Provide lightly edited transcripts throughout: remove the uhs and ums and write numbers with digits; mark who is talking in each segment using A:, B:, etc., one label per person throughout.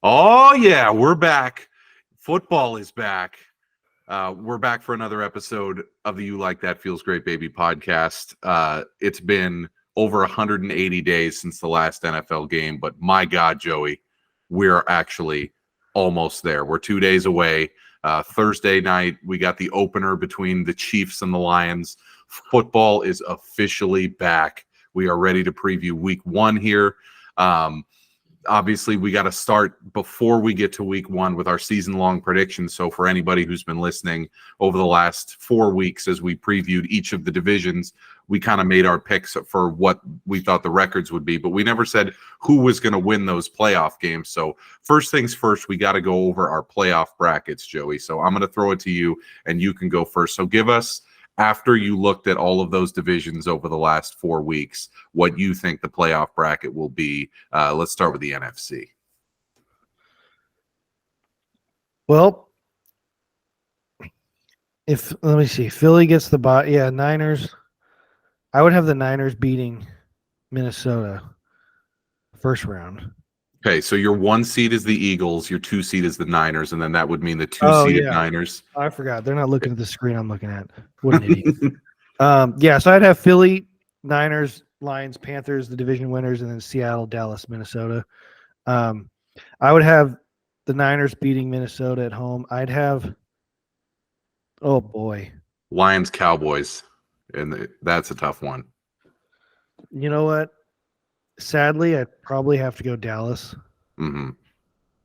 A: Oh, yeah, we're back. Football is back. We're back for another episode of the You Like That Feels Great Baby podcast. It's been over 180 days since the last NFL game, but my God, Joey, we're actually almost there. We're 2 days away. Thursday night, we got the opener between the Chiefs and the Lions. Football is officially back. We are ready to preview week one here. Obviously, we got to start before we get to week one with our season-long predictions. So for anybody who's been listening over the last 4 weeks as we previewed each of the divisions, we kind of made our picks for what we thought the records would be, but we never said who was going to win those playoff games. So first things first, we got to go over our playoff brackets, Joey. So I'm going to throw it to you, and you can go first. So give us, after you looked at all of those divisions over the last 4 weeks, what you think the playoff bracket will be. Let's start with the NFC.
B: Well, let me see. Philly gets the bot. Yeah, Niners. I would have the Niners beating Minnesota first round.
A: Okay, so your 1 seed is the Eagles, your 2 seed is the Niners, and then that would mean the 2-seeded Niners.
B: I forgot. They're not looking at the screen I'm looking at. What an idiot. So I'd have Philly, Niners, Lions, Panthers, the division winners, and then Seattle, Dallas, Minnesota. I would have the Niners beating Minnesota at home. I'd have, oh boy,
A: Lions, Cowboys, and that's a tough one.
B: You know what? Sadly, I'd probably have to go Dallas.
A: Mm-hmm.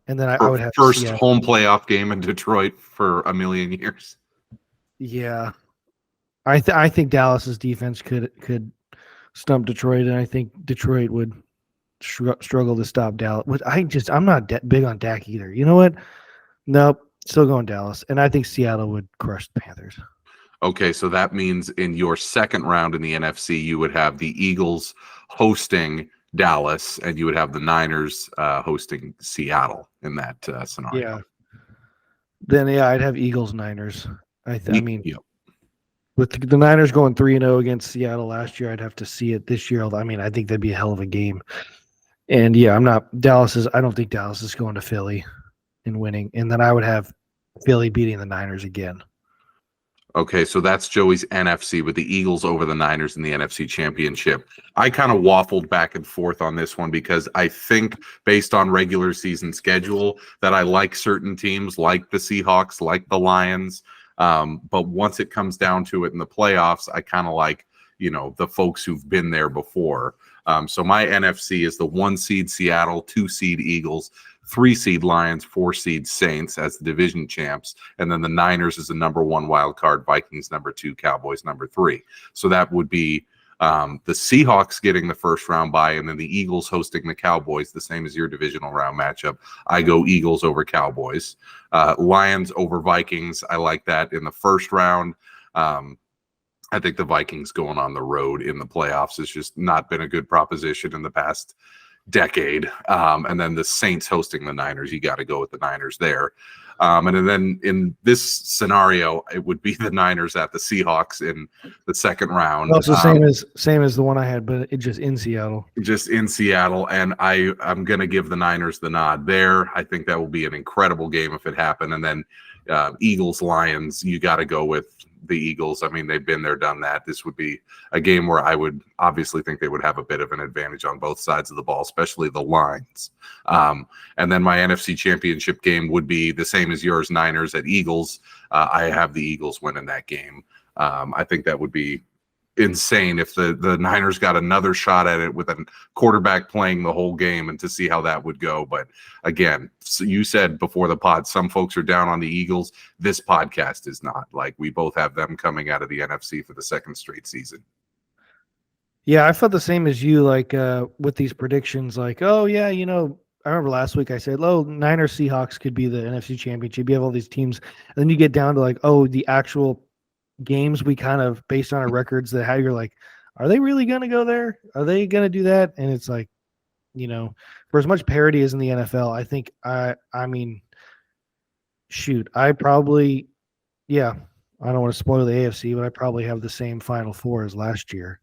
B: And then I would have
A: first
B: Seattle.
A: Home playoff game in Detroit for a million years.
B: Yeah, I think Dallas's defense could stump Detroit, and I think Detroit would struggle to stop Dallas. I'm not big on Dak either. You know what? Nope, still going Dallas, and I think Seattle would crush the Panthers.
A: Okay, so that means in your second round in the NFC, you would have the Eagles hosting Dallas, and you would have the Niners hosting Seattle in that scenario.
B: Yeah. Then I'd have Eagles Niners. I mean,
A: yep.
B: With the Niners going 3-0 against Seattle last year, I'd have to see it this year. I mean, I think that'd be a hell of a game. And yeah, I don't think Dallas is going to Philly and winning. And then I would have Philly beating the Niners again.
A: Okay, so that's Joey's NFC with the Eagles over the Niners in the NFC Championship. I kind of waffled back and forth on this one because I think based on regular season schedule that I like certain teams like the Seahawks, like the Lions. But once it comes down to it in the playoffs, I kind of like, the folks who've been there before. So my NFC is the 1 seed Seattle, 2 seed Eagles, 3 seed Lions, 4 seed Saints as the division champs, and then the Niners is the number 1 wild card, Vikings number 2, Cowboys number 3. So that would be the Seahawks getting the first round bye, and then the Eagles hosting the Cowboys, the same as your divisional round matchup. I go Eagles over Cowboys. Lions over Vikings. I like that in the first round. I think the Vikings going on the road in the playoffs has just not been a good proposition in the past decade. And then the Saints hosting the Niners, you got to go with the Niners there. And then in this scenario, it would be the Niners at the Seahawks in the second round.
B: Also same as the one I had, but it just in Seattle.
A: Just in Seattle, and I'm going to give the Niners the nod there. I think that will be an incredible game if it happened. And then Eagles, Lions, you got to go with the Eagles. I mean, they've been there, done that. This would be a game where I would obviously think they would have a bit of an advantage on both sides of the ball, especially the Lions. And then my NFC Championship game would be the same as yours, Niners at Eagles. I have the Eagles winning that game. I think that would be insane if the Niners got another shot at it with a quarterback playing the whole game and to see how that would go. But again, so you said before the pod, some folks are down on the Eagles. This podcast is not. Like, we both have them coming out of the NFC for the second straight season.
B: Yeah, I felt the same as you, like with these predictions, like, oh yeah, I remember last week I said, oh, Niners Seahawks could be the NFC Championship. You have all these teams, and then you get down to like, oh, the actual games we kind of based on our records that how you're like, are they really going to go there? Are they going to do that? And it's like, for as much parity as in the NFL, I think I probably, I don't want to spoil the AFC, but I probably have the same Final Four as last year.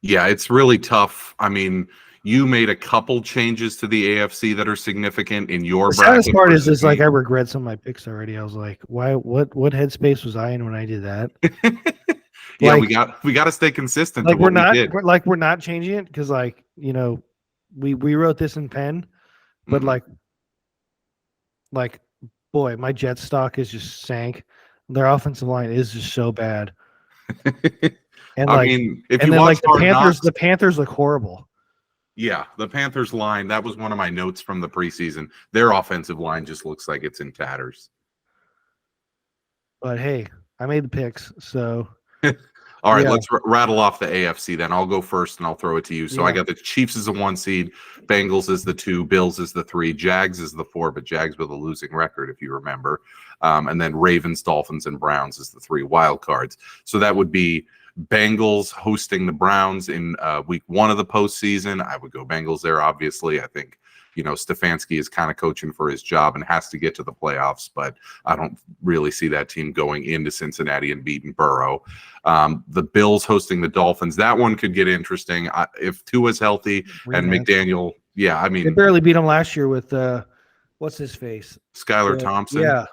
A: Yeah, it's really tough. I mean, You made a couple changes to the AFC that are significant in your
B: The saddest
A: bracket.
B: part is
A: versus
B: like
A: me.
B: I regret some of my picks already. I was like, why? What headspace was I in when I did that?
A: Yeah,
B: Like,
A: we got to stay consistent to
B: like
A: what we did.
B: we're not changing it because like we wrote this in pen, but
A: Mhm.
B: like boy, my Jets stock is just sank. Their offensive line is just so bad, and
A: I
B: like
A: mean, if
B: and
A: you
B: then
A: watch
B: like
A: Hard Knocks,
B: The Panthers look horrible.
A: yeah, the Panthers line, that was one of my notes from the preseason. Their offensive line just looks like it's in tatters.
B: But hey, I made the picks, so
A: All right,
B: yeah,
A: let's rattle off the AFC then. I'll go first and I'll throw it to you. So I
B: yeah.
A: got the Chiefs as a 1 seed, Bengals as the 2, Bills as the 3, Jags as the 4, but Jags with a losing record, if you remember. And then Ravens, Dolphins, and Browns as the 3 wild cards. So that would be Bengals hosting the Browns in week 1 of the postseason. I would go Bengals there, obviously. I think, Stefanski is kind of coaching for his job and has to get to the playoffs, but I don't really see that team going into Cincinnati and beating Burrow. The Bills hosting the Dolphins. That one could get interesting. If Tua's healthy and
B: Rematch.
A: McDaniel, yeah, I
B: They
A: mean,
B: barely beat them last year with what's his face?
A: Skylar Thompson.
B: Yeah,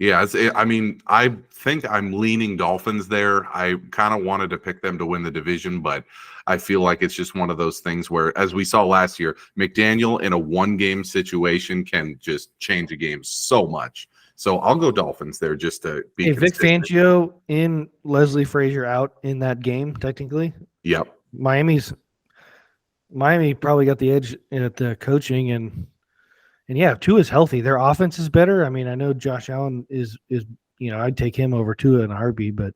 A: Yeah, I mean, I think I'm leaning Dolphins there. I kind of wanted to pick them to win the division, but I feel like it's just one of those things where, as we saw last year, McDaniel in a one-game situation can just change a game so much. So I'll go Dolphins there just to be
B: hey, Vic
A: consistent.
B: Fangio in Leslie Frazier out in that game. Technically,
A: Yep.
B: Miami probably got the edge at the coaching and yeah, Tua is healthy. Their offense is better. I mean, I know Josh Allen is I'd take him over Tua in a heartbeat, but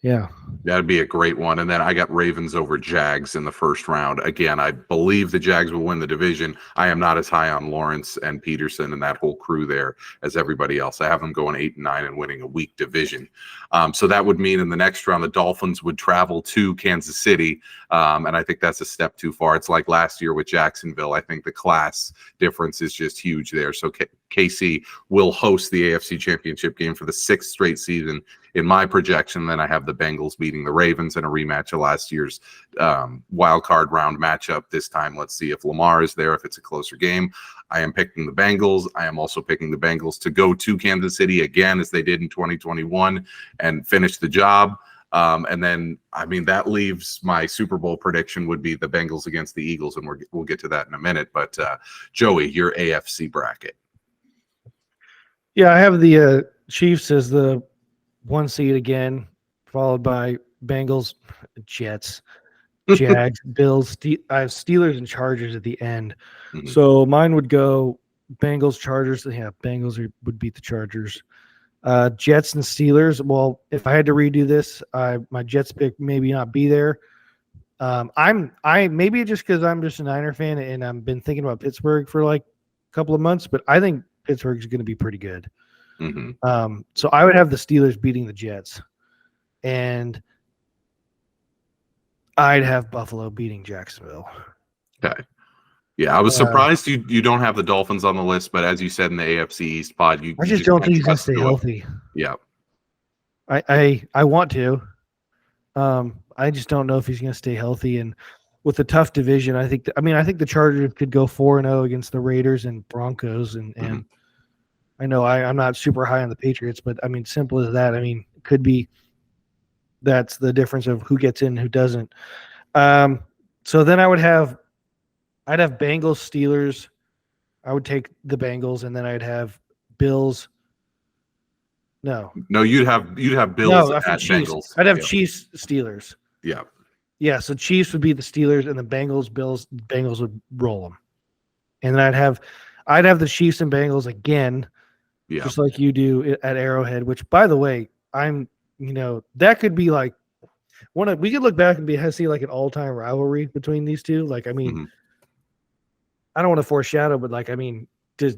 B: yeah.
A: That'd be a great one. And then I got Ravens over Jags in the first round. Again, I believe the Jags will win the division. I am not as high on Lawrence and Peterson and that whole crew there as everybody else. I have them going 8-9 and winning a weak division. So that would mean in the next round, the Dolphins would travel to Kansas City. And I think that's a step too far. It's like last year with Jacksonville. I think the class difference is just huge there. So KC will host the AFC Championship game for the 6th straight season. In my projection, then I have the Bengals beating the Ravens in a rematch of last year's wild card round matchup. This time, let's see if Lamar is there, if it's a closer game. I am picking the Bengals. I am also picking the Bengals to go to Kansas City again, as they did in 2021, and finish the job. And then, I mean, that leaves my Super Bowl prediction would be the Bengals against the Eagles, and we'll get to that in a minute. But Joey, your AFC bracket.
B: Yeah, I have the Chiefs as the 1 seed again, followed by Bengals, Jets, Jags, Bills. I have Steelers and Chargers at the end.
A: Mhm.
B: So mine would go Bengals, Chargers. Yeah, Bengals would beat the Chargers. Jets and Steelers. Well, if I had to redo this, my Jets pick maybe not be there. I maybe just because I'm just a Niner fan and I've been thinking about Pittsburgh for like a couple of months, but I think Pittsburgh's going to be pretty good.
A: Mm-hmm.
B: So I would have the Steelers beating the Jets, and I'd have Buffalo beating Jacksonville.
A: Okay. Yeah, I was surprised you don't have the Dolphins on the list, but as you said in the AFC East pod, you
B: I just
A: just
B: don't
A: can't
B: think he's going to
A: trust
B: stay
A: Tua.
B: healthy.
A: Yeah.
B: I want to. I just don't know if he's going to stay healthy. And with a tough division, I think the Chargers could go 4-0 against the Raiders and Broncos, and I know I'm not super high on the Patriots, but I mean, simple as that. I mean, it could be that's the difference of who gets in and who doesn't. So then I'd have Bengals, Steelers. I would take the Bengals, and then I'd have Bills. No,
A: you'd have Bills
B: no,
A: at
B: Chiefs.
A: Bengals.
B: I'd have
A: Yeah.
B: Chiefs, Steelers.
A: Yeah.
B: Yeah, so Chiefs would be the Steelers, and the Bills. Bengals would roll them, and then I'd have the Chiefs and Bengals again,
A: Yeah.
B: just like you do at Arrowhead. Which, by the way, that could be like we could look back and see like an all-time rivalry between these two. Like, I mean, I don't want to foreshadow, but like, I mean, do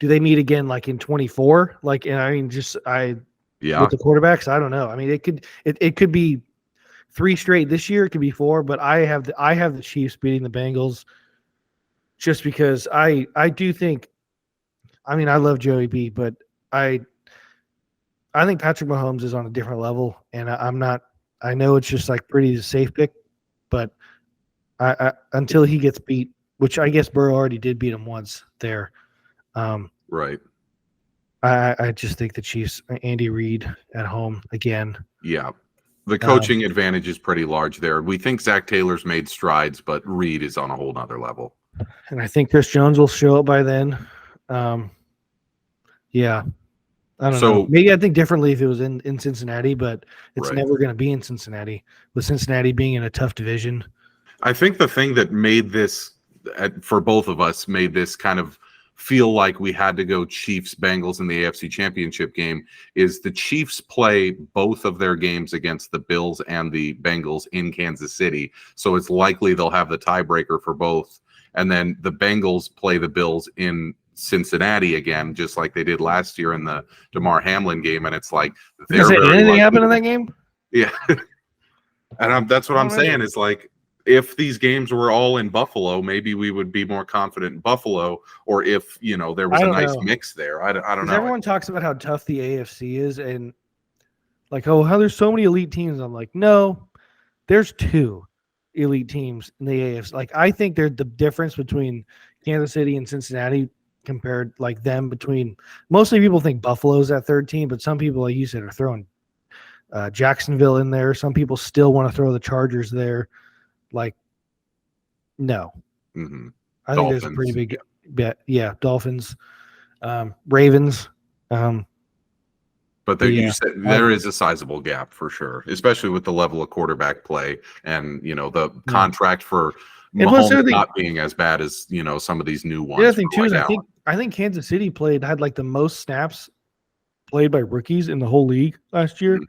B: they meet again like in 24? Like, and I mean, with the quarterbacks, I don't know. I mean, it could be 3 straight this year. It could be 4, but I have the Chiefs beating the Bengals just because I do think. I mean, I love Joey B, but I think Patrick Mahomes is on a different level, and I'm not. I know it's just like pretty safe pick, but Until he gets beat, which I guess Burrow already did beat him once there.
A: Right.
B: I just think the Chiefs, Andy Reid at home again.
A: Yeah. The coaching advantage is pretty large there. We think Zach Taylor's made strides, but Reid is on a whole nother level.
B: And I think Chris Jones will show up by then. Yeah. I don't know. Maybe I think differently if it was in Cincinnati, but it's never going to be in Cincinnati, with Cincinnati being in a tough division.
A: I think the thing that made this, for both of us, made this kind of feel like we had to go Chiefs Bengals in the AFC Championship game is the Chiefs play both of their games against the Bills and the Bengals in Kansas City. So it's likely they'll have the tiebreaker for both. And then the Bengals play the Bills in Cincinnati again, just like they did last year in the DeMar Hamlin game. And it's like,
B: anything happened in that game?
A: Yeah. And that's what I'm saying is like, if these games were all in Buffalo, maybe we would be more confident in Buffalo, or if, there was a nice mix there. I don't know.
B: Everyone talks about how tough the AFC is and like, how there's so many elite teams. I'm like, no, there's 2 elite teams in the AFC. Like, I think there's the difference between Kansas City and Cincinnati compared like them between mostly people think Buffalo's that 3rd team, but some people, like you said, are throwing Jacksonville in there. Some people still want to throw the Chargers there. Like, no.
A: Mm-hmm.
B: I think there's a pretty big bet. Yeah, Dolphins, Ravens.
A: But you said there is a sizable gap for sure, especially with the level of quarterback play and, the contract for Mahomes not being as bad as, some of these new ones.
B: The other thing, too, is I think Kansas City had like the most snaps played by rookies in the whole league last year. Mm-hmm.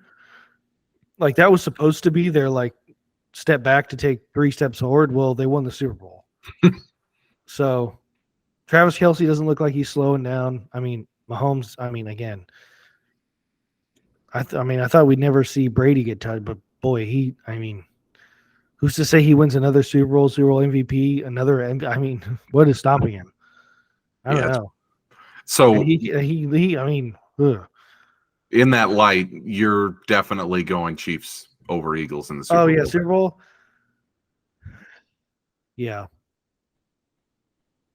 B: Like, that was supposed to be their, like, step back to take 3 steps forward. Well, they won the Super Bowl. So Travis Kelce doesn't look like he's slowing down. I mean, Mahomes, again, I thought we'd never see Brady get touched, but boy, who's to say he wins another Super Bowl MVP, what is stopping him? I don't know.
A: So
B: ugh.
A: In that light, you're definitely going Chiefs over Eagles in the Super Bowl.
B: Oh, yeah, Super Bowl? Yeah.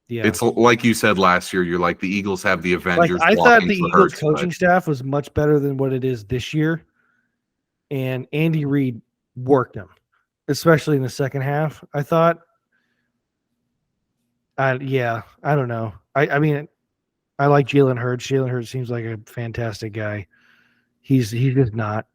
B: Yeah.
A: It's like you said last year, you're like, the Eagles have the Avengers.
B: Like, I thought the Eagles coaching staff was much better than what it is this year. And Andy Reid worked them, especially in the second half, I thought. I don't know. I like Jalen Hurts. Jalen Hurts seems like a fantastic guy. He's just not.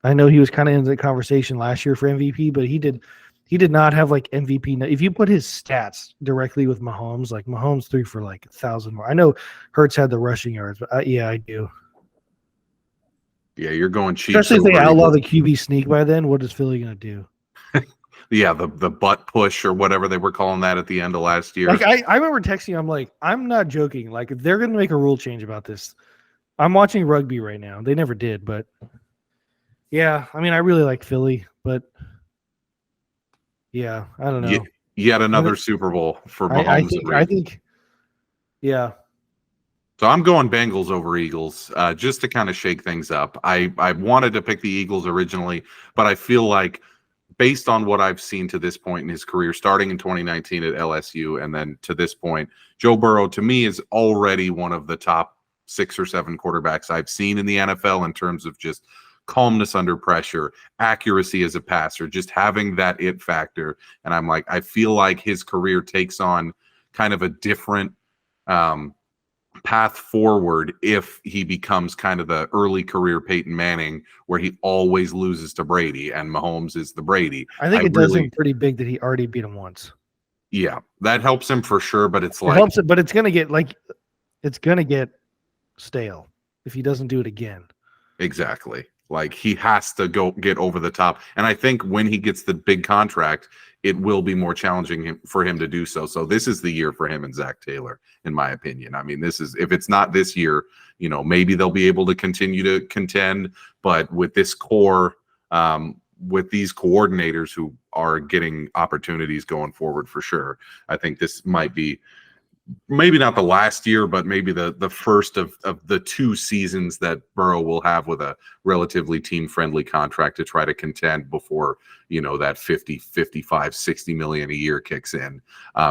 B: I know he was kind of in the conversation last year for MVP, but he did not have like MVP. If you put his stats directly with Mahomes, like Mahomes threw for like 1,000 more. I know Hurts had the rushing yards, but I do.
A: Yeah, you're going Chiefs.
B: Especially if they outlaw the QB sneak by then, what is Philly going to do?
A: Yeah, the butt push or whatever they were calling that at the end of last year.
B: Like I remember texting, I'm like, I'm not joking. Like, if they're going to make a rule change about this, I'm watching rugby right now. They never did, but yeah, I really like Philly, but yeah, I don't know.
A: Yet another Super Bowl for Mahomes.
B: I think, yeah.
A: So I'm going Bengals over Eagles, just to kind of shake things up. I wanted to pick the Eagles originally, but I feel like based on what I've seen to this point in his career, starting in 2019 at LSU and then to this point, Joe Burrow, to me, is already one of the top 6 or 7 quarterbacks I've seen in the NFL in terms of just calmness under pressure, accuracy as a passer, just having that it factor. And I'm like, I feel like his career takes on kind of a different path forward if he becomes kind of the early career Peyton Manning, where he always loses to Brady and Mahomes is the Brady.
B: I think it does him pretty big that he already beat him once.
A: Yeah, that helps him for sure, but it's like,
B: it helps it, but it's gonna get stale if he doesn't do it again.
A: Exactly. Like, he has to go get over the top. And I think when he gets the big contract, it will be more challenging for him to do so. So this is the year for him and Zach Taylor, in my opinion. This is, if it's not this year, maybe they'll be able to continue to contend. But with this core, with these coordinators who are getting opportunities going forward for sure, I think this might be maybe not the last year, but maybe the first of the 2 seasons that Burrow will have with a relatively team-friendly contract to try to contend before, that 50, 55, 60 million a year kicks in.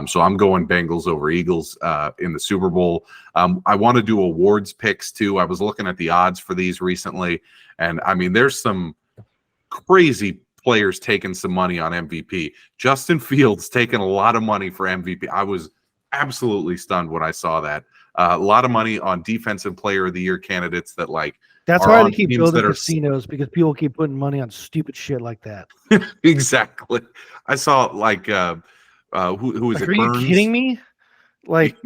A: So I'm going Bengals over Eagles in the Super Bowl. I want to do awards picks too. I was looking at the odds for these recently, and I mean, there's some crazy players taking some money on MVP. Justin Fields taking a lot of money for MVP. I was absolutely stunned when I saw that. A lot of money on defensive player of the year candidates that
B: That's
A: are
B: why
A: on
B: they keep
A: teams
B: building
A: that are
B: casinos, because people keep putting money on stupid shit like that.
A: exactly. I saw who is
B: Like,
A: it?
B: are you
A: Burns?
B: kidding me? Like,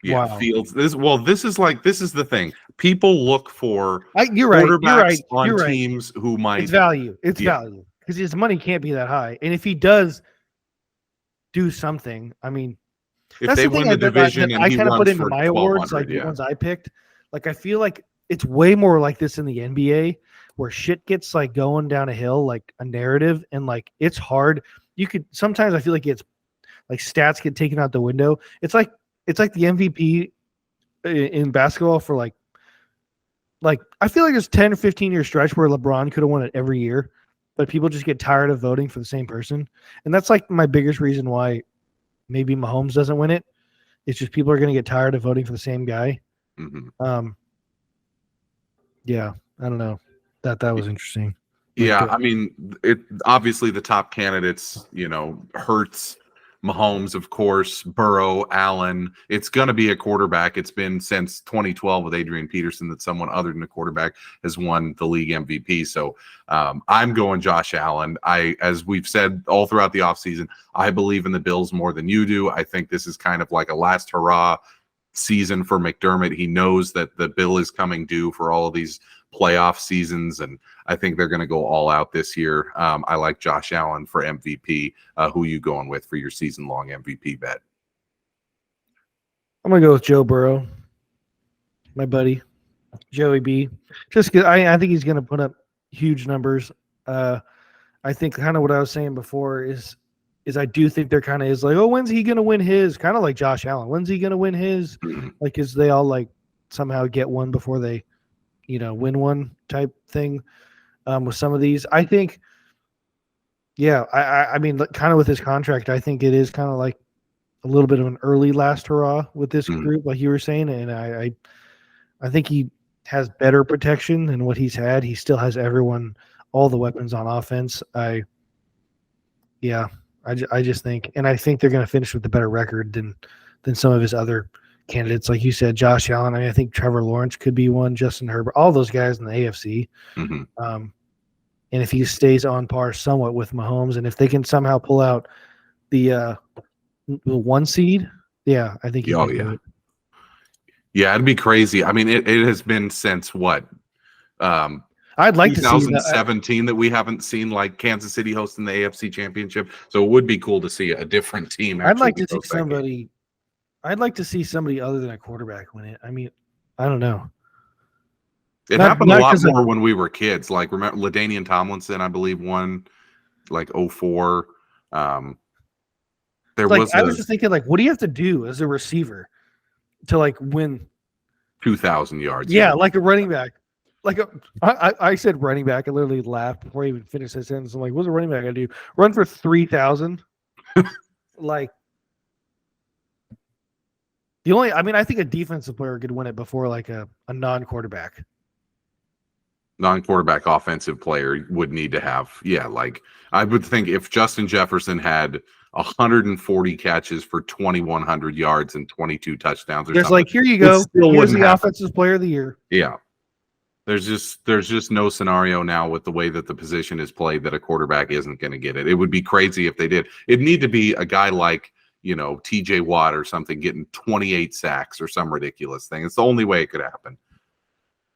A: Yeah,
B: wow.
A: Fields. This is the thing. People look for
B: You're right. You're
A: quarterbacks
B: right.
A: on
B: You're right.
A: teams who might.
B: It's value. It's
A: Yeah.
B: value, because his money can't be that high. And if he does do something, I mean,
A: If
B: that's
A: they
B: the thing
A: win the division
B: that
A: and
B: I
A: he
B: kind of put
A: runs
B: into
A: for
B: my awards,
A: 1,200,
B: like the
A: yeah.
B: ones I picked. Like, I feel like it's way more like this in the NBA, where shit gets like going down a hill, like a narrative, and like it's hard. You could sometimes, I feel like it's like stats get taken out the window. It's like the MVP in basketball for like I feel like there's 10 or 15 year stretch where LeBron could have won it every year, but people just get tired of voting for the same person. And that's like my biggest reason why maybe Mahomes doesn't win it. It's just people are going to get tired of voting for the same guy.
A: Mm-hmm.
B: Yeah, I don't know. That was interesting.
A: Yeah, I mean, it obviously the top candidates, Hurts, Mahomes, of course, Burrow, Allen. It's going to be a quarterback. It's been since 2012 with Adrian Peterson that someone other than a quarterback has won the league MVP. So I'm going Josh Allen. As we've said all throughout the offseason, I believe in the Bills more than you do. I think this is kind of like a last hurrah season for McDermott. He knows that the bill is coming due for all of these playoff seasons, and I think they're going to go all out this year. I like Josh Allen for MVP. Who you going with for your season-long MVP bet?
B: I'm going to go with Joe Burrow, my buddy, Joey B. Just because I think he's going to put up huge numbers. I think kind of what I was saying before is I do think there kind of is like, oh, when's he going to win his? Kind of like Josh Allen. When's he going to win his? Like, is they all like somehow get one before they, win one type thing with some of these. I think, yeah, I mean, kind of with his contract, I think it is kind of like a little bit of an early last hurrah with this group, like you were saying. And I think he has better protection than what he's had. He still has all the weapons on offense. I just think, and I think they're going to finish with a better record than some of his other candidates. Like you said, Josh Allen. I think Trevor Lawrence could be one, Justin Herbert, all those guys in the AFC.
A: Mm-hmm.
B: And if he stays on par somewhat with Mahomes, and if they can somehow pull out the 1 seed, yeah, I think he can do it.
A: Yeah, it'd be crazy. I mean, it has been since what?
B: I'd like to see
A: 2017 that we haven't seen like Kansas City hosting the AFC Championship. So it would be cool to see a different team.
B: I'd like to see somebody. I'd like to see somebody other than a quarterback win it. I mean, I don't know.
A: It happened a lot more when we were kids. Like, remember LaDainian Tomlinson, I believe, won like 04. I
B: was just thinking, like, what do you have to do as a receiver to like win
A: 2,000 yards?
B: Yeah, like a running back. Like I said running back. I literally laughed before I even finished that sentence. I'm like, what's a running back got to do? Run for 3,000? Like, I think a defensive player could win it before like a non-quarterback.
A: Non-quarterback offensive player would need to have, like I would think if Justin Jefferson had 140 catches for 2,100 yards and 22 touchdowns,
B: there's like, here you go. Here's the offensive player of the year.
A: Yeah. There's just no scenario now with the way that the position is played that a quarterback isn't going to get it. It would be crazy if they did. It'd need to be a guy like, TJ Watt or something getting 28 sacks or some ridiculous thing. It's the only way it could happen.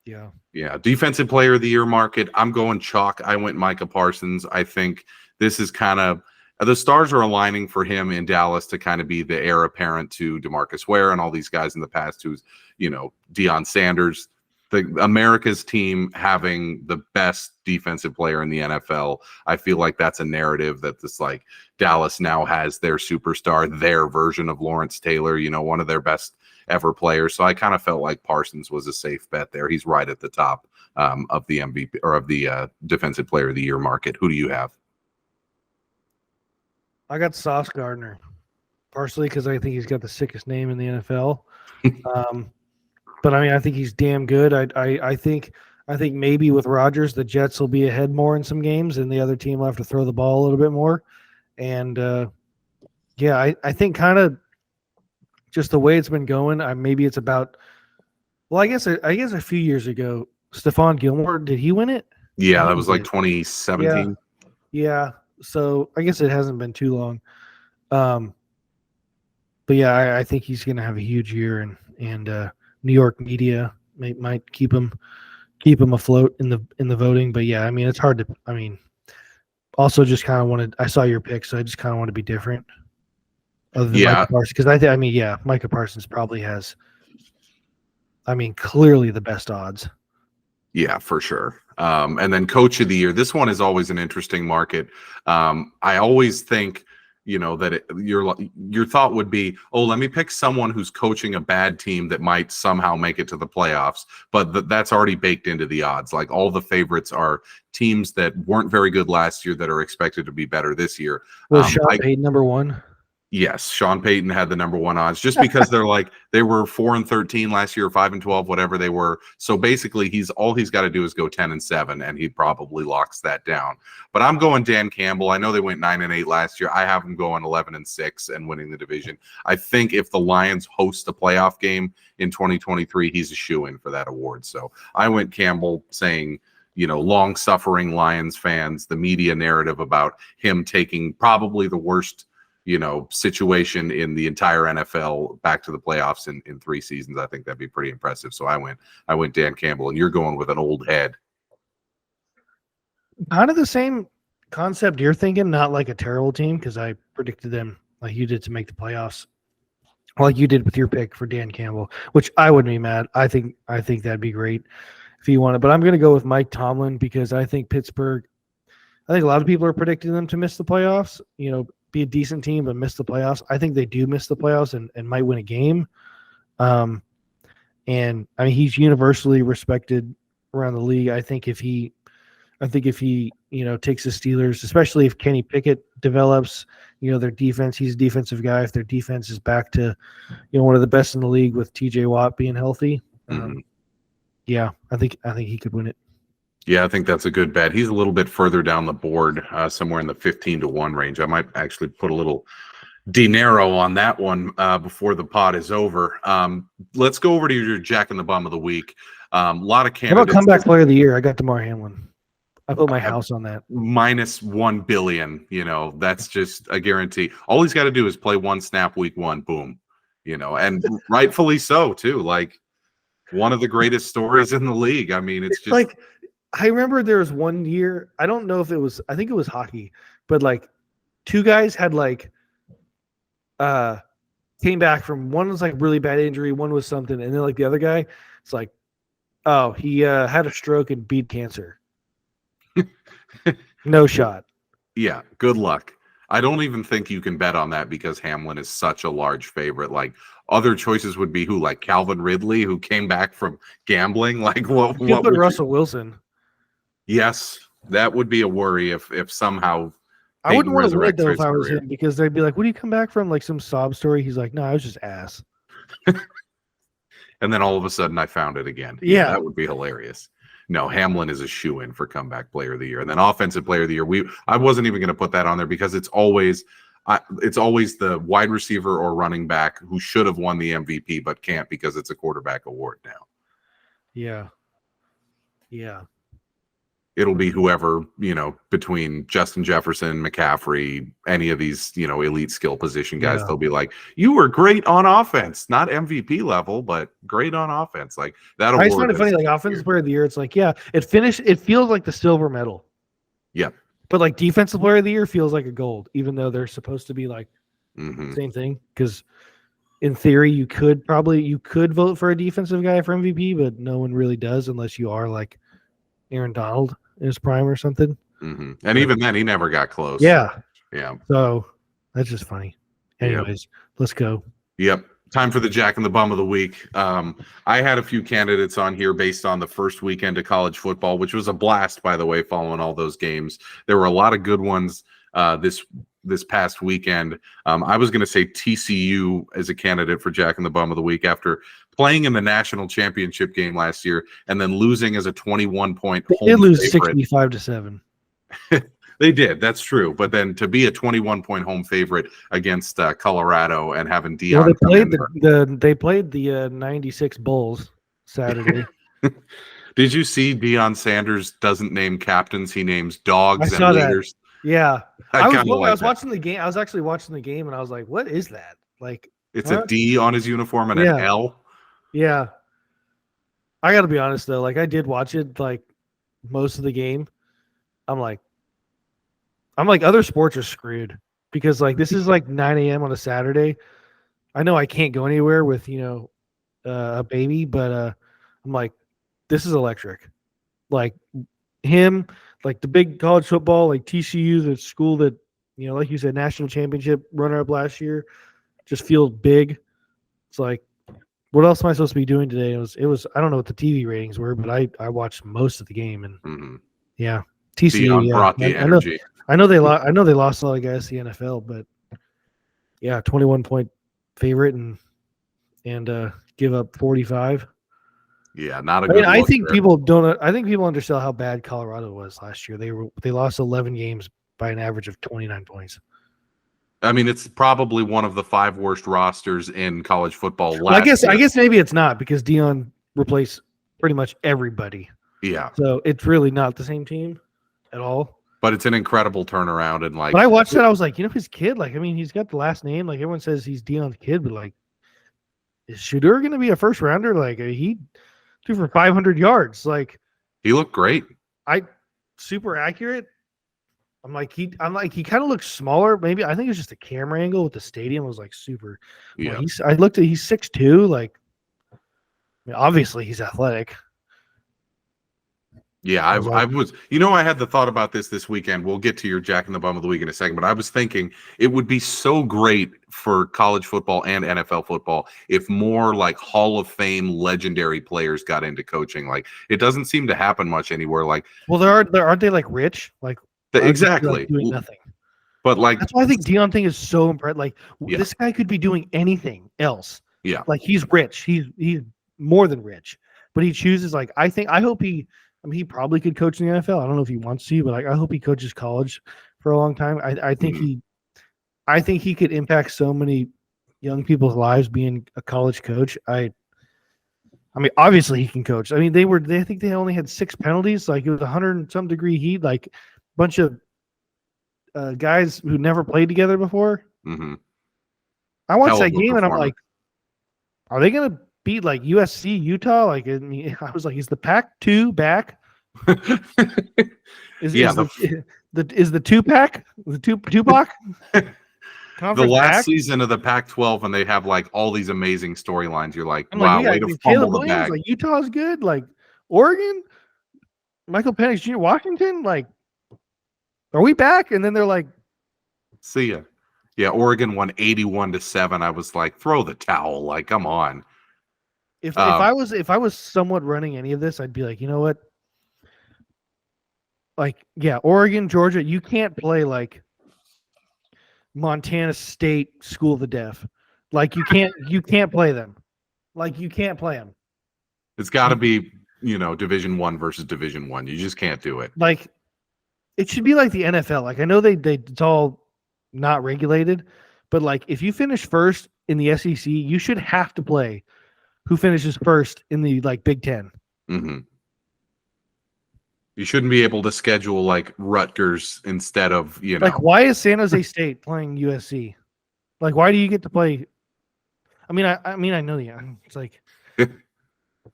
B: Yeah.
A: Yeah. Defensive player of the year market. I'm going chalk. I went Micah Parsons. I think this is kind of the stars are aligning for him in Dallas to kind of be the heir apparent to DeMarcus Ware and all these guys in the past who's, Deion Sanders. America's team having the best defensive player in the NFL. I feel like that's a narrative that this like Dallas now has their superstar, their version of Lawrence Taylor, one of their best ever players. So I kind of felt like Parsons was a safe bet there. He's right at the top of the MVP or of the defensive player of the year market. Who do you have?
B: I got Sauce Gardner, partially because I think he's got the sickest name in the NFL. But I mean, I think he's damn good. I think maybe with Rodgers, the Jets will be ahead more in some games, and the other team will have to throw the ball a little bit more. And I think kind of just the way it's been going. Maybe it's about. Well, I guess a few years ago, Stephon Gilmore, did he win it?
A: Yeah, that was like 2017.
B: Yeah. So I guess it hasn't been too long. But yeah, I think he's going to have a huge year, and New York media might keep him afloat in the voting. But yeah, I mean, it's hard to. I mean, also just kind of wanted. I saw your pick, so I just kind of want to be different. Other than Micah Parsons, because Micah Parsons probably has. I mean, clearly the best odds.
A: Yeah, for sure. And then coach of the year. This one is always an interesting market. I always think, that your thought would be, oh, let me pick someone who's coaching a bad team that might somehow make it to the playoffs. But that's already baked into the odds. Like all the favorites are teams that weren't very good last year that are expected to be better this year.
B: Was Sean Payton number one?
A: Yes, Sean Payton had the number one odds just because they were 4-13 last year, 5-12, whatever they were. So basically, he's got to do is go 10-7, and he probably locks that down. But I'm going Dan Campbell. I know they went 9-8 last year. I have them going 11-6 and winning the division. I think if the Lions host a playoff game in 2023, he's a shoo-in for that award. So I went Campbell, saying, long-suffering Lions fans, the media narrative about him taking probably the worst situation in the entire NFL back to the playoffs in 3 seasons. I think that'd be pretty impressive. So I went Dan Campbell, and you're going with an old head.
B: Kind of the same concept you're thinking, not like a terrible team, because I predicted them like you did to make the playoffs, like you did with your pick for Dan Campbell, which I wouldn't be mad. I think that'd be great if you wanted. But I'm going to go with Mike Tomlin because I think Pittsburgh. I think a lot of people are predicting them to miss the playoffs. Be a decent team but miss the playoffs. I think they do miss the playoffs and might win a game. And I mean, he's universally respected around the league. I think if he takes the Steelers, especially if Kenny Pickett develops, their defense, he's a defensive guy. If their defense is back to, one of the best in the league with TJ Watt being healthy, I think he could win it.
A: Yeah, I think that's a good bet. He's a little bit further down the board, somewhere in the 15-1 range. I might actually put a little dinero on that one before the pod is over. Let's go over to your Jack in the Bum of the week. A lot of candidates.
B: How about comeback player of the year? I got DeMar Hamlin. I put my house on that.
A: Minus $1 billion. That's just a guarantee. All he's got to do is play one snap week 1. Boom. And rightfully so too. Like one of the greatest stories in the league. I mean, it's just
B: like. I remember there was one year, I don't know if it was, I think it was hockey, but like 2 guys had came back from, one was like really bad injury, one was something, and then like the other guy, it's like, oh, he had a stroke and beat cancer. No shot.
A: Yeah, good luck. I don't even think you can bet on that because Hamlin is such a large favorite. Like other choices would be who, like Calvin Ridley, who came back from gambling. Like what?
B: You put Russell Wilson.
A: Yes, that would be a worry if somehow
B: I wouldn't want to wait though if I was him, because they'd be like, "What do you come back from? Like some sob story?" He's like, "No, I was just ass."
A: And then all of a sudden, I found it again.
B: Yeah,
A: that would be hilarious. No, Hamlin is a shoo-in for comeback player of the year, and then offensive player of the year. I wasn't even going to put that on there because it's always the wide receiver or running back who should have won the MVP but can't because it's a quarterback award now.
B: Yeah.
A: It'll be whoever, between Justin Jefferson, McCaffrey, any of these, elite skill position guys. Yeah. They'll be like, you were great on offense, not MVP level, but great on offense. Like that.
B: I just find it funny, like offensive player of the year. It's like, yeah, it feels like the silver medal.
A: Yeah.
B: But like defensive player of the year feels like a gold, even though they're supposed to be like the same thing. Because in theory, you could vote for a defensive guy for MVP, but no one really does unless you are like Aaron Donald in his prime or something.
A: And even then, he never got close.
B: Yeah.
A: Yeah.
B: So that's just funny. Anyways, let's go.
A: Yep. Time for the Jack and the Bum of the week. I had a few candidates on here based on the first weekend of college football, which was a blast, by the way, following all those games. There were a lot of good ones this past weekend. I was going to say TCU as a candidate for Jack and the Bum of the week after playing in the national championship game last year and then losing as a 21-point home
B: favorite. They lose
A: favorite.
B: 65-7.
A: They did. That's true. But then to be a 21-point home favorite against Colorado and having Deion,
B: they played the 96 Bulls Saturday.
A: Did you see Deion Sanders doesn't name captains; he names dogs and leaders.
B: That. Yeah, I was
A: watching
B: the game. I was actually watching the game, and I was like, "What is that?" Like,
A: it's a D on his uniform and an L.
B: Yeah, I got to be honest though. Like, I did watch it like most of the game. I'm like, other sports are screwed because like this is like 9 a.m. on a Saturday. I know I can't go anywhere with a baby, but I'm like, this is electric. Like him, like the big college football, like TCU, the school that like you said, national championship runner-up last year, just feels big. It's like, what else am I supposed to be doing today? It was. I don't know what the TV ratings were, but I watched most of the game and yeah. TCU
A: brought the energy.
B: I know they lost. I know they lost a lot of guys to the NFL, but yeah, 21-point favorite and give up 45.
A: Yeah, not a good.
B: I think people don't. I think people undersell how bad Colorado was last year. They lost 11 games by an average of 29 points.
A: I mean, it's probably one of the 5 worst rosters in college football.
B: I guess maybe it's not because Deion replaced pretty much everybody.
A: Yeah.
B: So it's really not the same team at all.
A: But it's an incredible turnaround and like.
B: When I watched it, I was like, his kid. Like, I mean, he's got the last name. Like everyone says, he's Deion's kid, but like, is Shedeur going to be a first rounder? Like he threw for 500 yards. Like
A: he looked great.
B: Super accurate. I'm like he kind of looks smaller. Maybe I think it's just a camera angle with the stadium was like super.
A: Yeah.
B: Well, I looked at he's 6'2". Like, I mean, obviously he's athletic.
A: Yeah, I was. I had the thought about this weekend. We'll get to your Jack and the Bum of the week in a second, but I was thinking it would be so great for college football and NFL football if more like Hall of Fame legendary players got into coaching. Like it doesn't seem to happen much anywhere. Like,
B: well, aren't they like rich? Like
A: exactly
B: doing nothing.
A: But like
B: that's why I think Deion thing is so impressive. Like this guy could be doing anything else.
A: Yeah,
B: like he's rich. He's more than rich, but he chooses. Like I hope he. I mean, he probably could coach in the NFL. I don't know if he wants to, but I hope he coaches college for a long time. I think he could impact so many young people's lives being a college coach. I mean, obviously he can coach. I mean, I think they only had 6 penalties. Like it was 100 and some degree heat. Like a bunch of guys who never played together before.
A: Mm-hmm.
B: I watched that game and I'm like, are they going to beat like USC, Utah? Like I was like, is the Pac-2 back? Is the 2-pack the Tupac?
A: The last season of the Pac-12, and they have like all these amazing storylines. You're like, wow, way to fumble the bag.
B: Like Utah's good. Like Oregon, Michael Penix Jr., Washington. Like, are we back? And then they're like,
A: see ya. Yeah, Oregon won 81-7. I was like, throw the towel. Like, come on.
B: If I was somewhat running any of this, I'd be like, you know what? Like, yeah, Oregon, Georgia, you can't play like Montana State School of the Deaf. Like you can't play them. Like you can't play them.
A: It's got to be, Division I versus Division I. You just can't do it.
B: Like it should be like the NFL. Like I know they it's all not regulated, but like if you finish first in the SEC, you should have to play who finishes first in the like Big Ten.
A: Mm-hmm. You shouldn't be able to schedule like Rutgers instead of,
B: Like, why is San Jose State playing USC? Like, why do you get to play? I mean, I know it's like,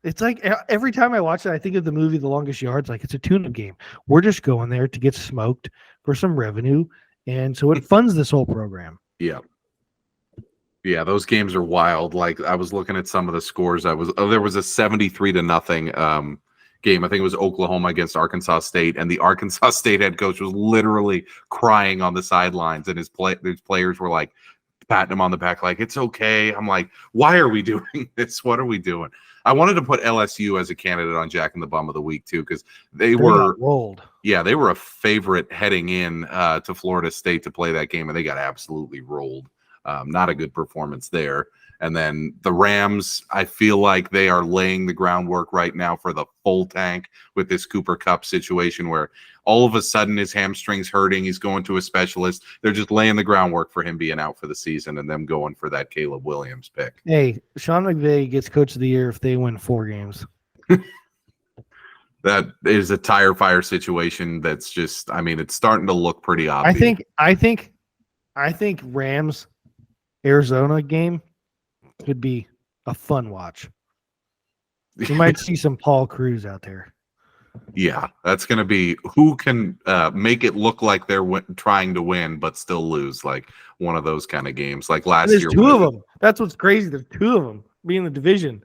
B: it's like every time I watch it, I think of the movie The Longest Yard. Like, it's a tune-up game. We're just going there to get smoked for some revenue, and so it funds this whole program.
A: Yeah. Yeah, those games are wild. Like I was looking at some of the scores. There was a 73-0 game. I think it was Oklahoma against Arkansas State, and the Arkansas State head coach was literally crying on the sidelines, and his players were like patting him on the back, like it's okay. I'm like, why are we doing this? What are we doing? I wanted to put LSU as a candidate on Jack and the Bum of the Week too, because they were
B: got rolled.
A: Yeah, they were a favorite heading in to Florida State to play that game, and they got absolutely rolled. Not a good performance there. And then the Rams, I feel like they are laying the groundwork right now for the full tank with this Cooper Kupp situation where all of a sudden his hamstring's hurting. He's going to a specialist. They're just laying the groundwork for him being out for the season and them going for that Caleb Williams pick.
B: Hey, Sean McVay gets coach of the year if they win 4 games.
A: That is a tire fire situation that's just, I mean, it's starting to look pretty obvious.
B: I think Rams Arizona game could be a fun watch. You might see some Paul Cruz out there.
A: Yeah, that's going to be who can make it look like they're trying to win but still lose, like one of those kind of games. Like last year.
B: There's 2 of them. That's what's crazy. There's 2 of them being the division.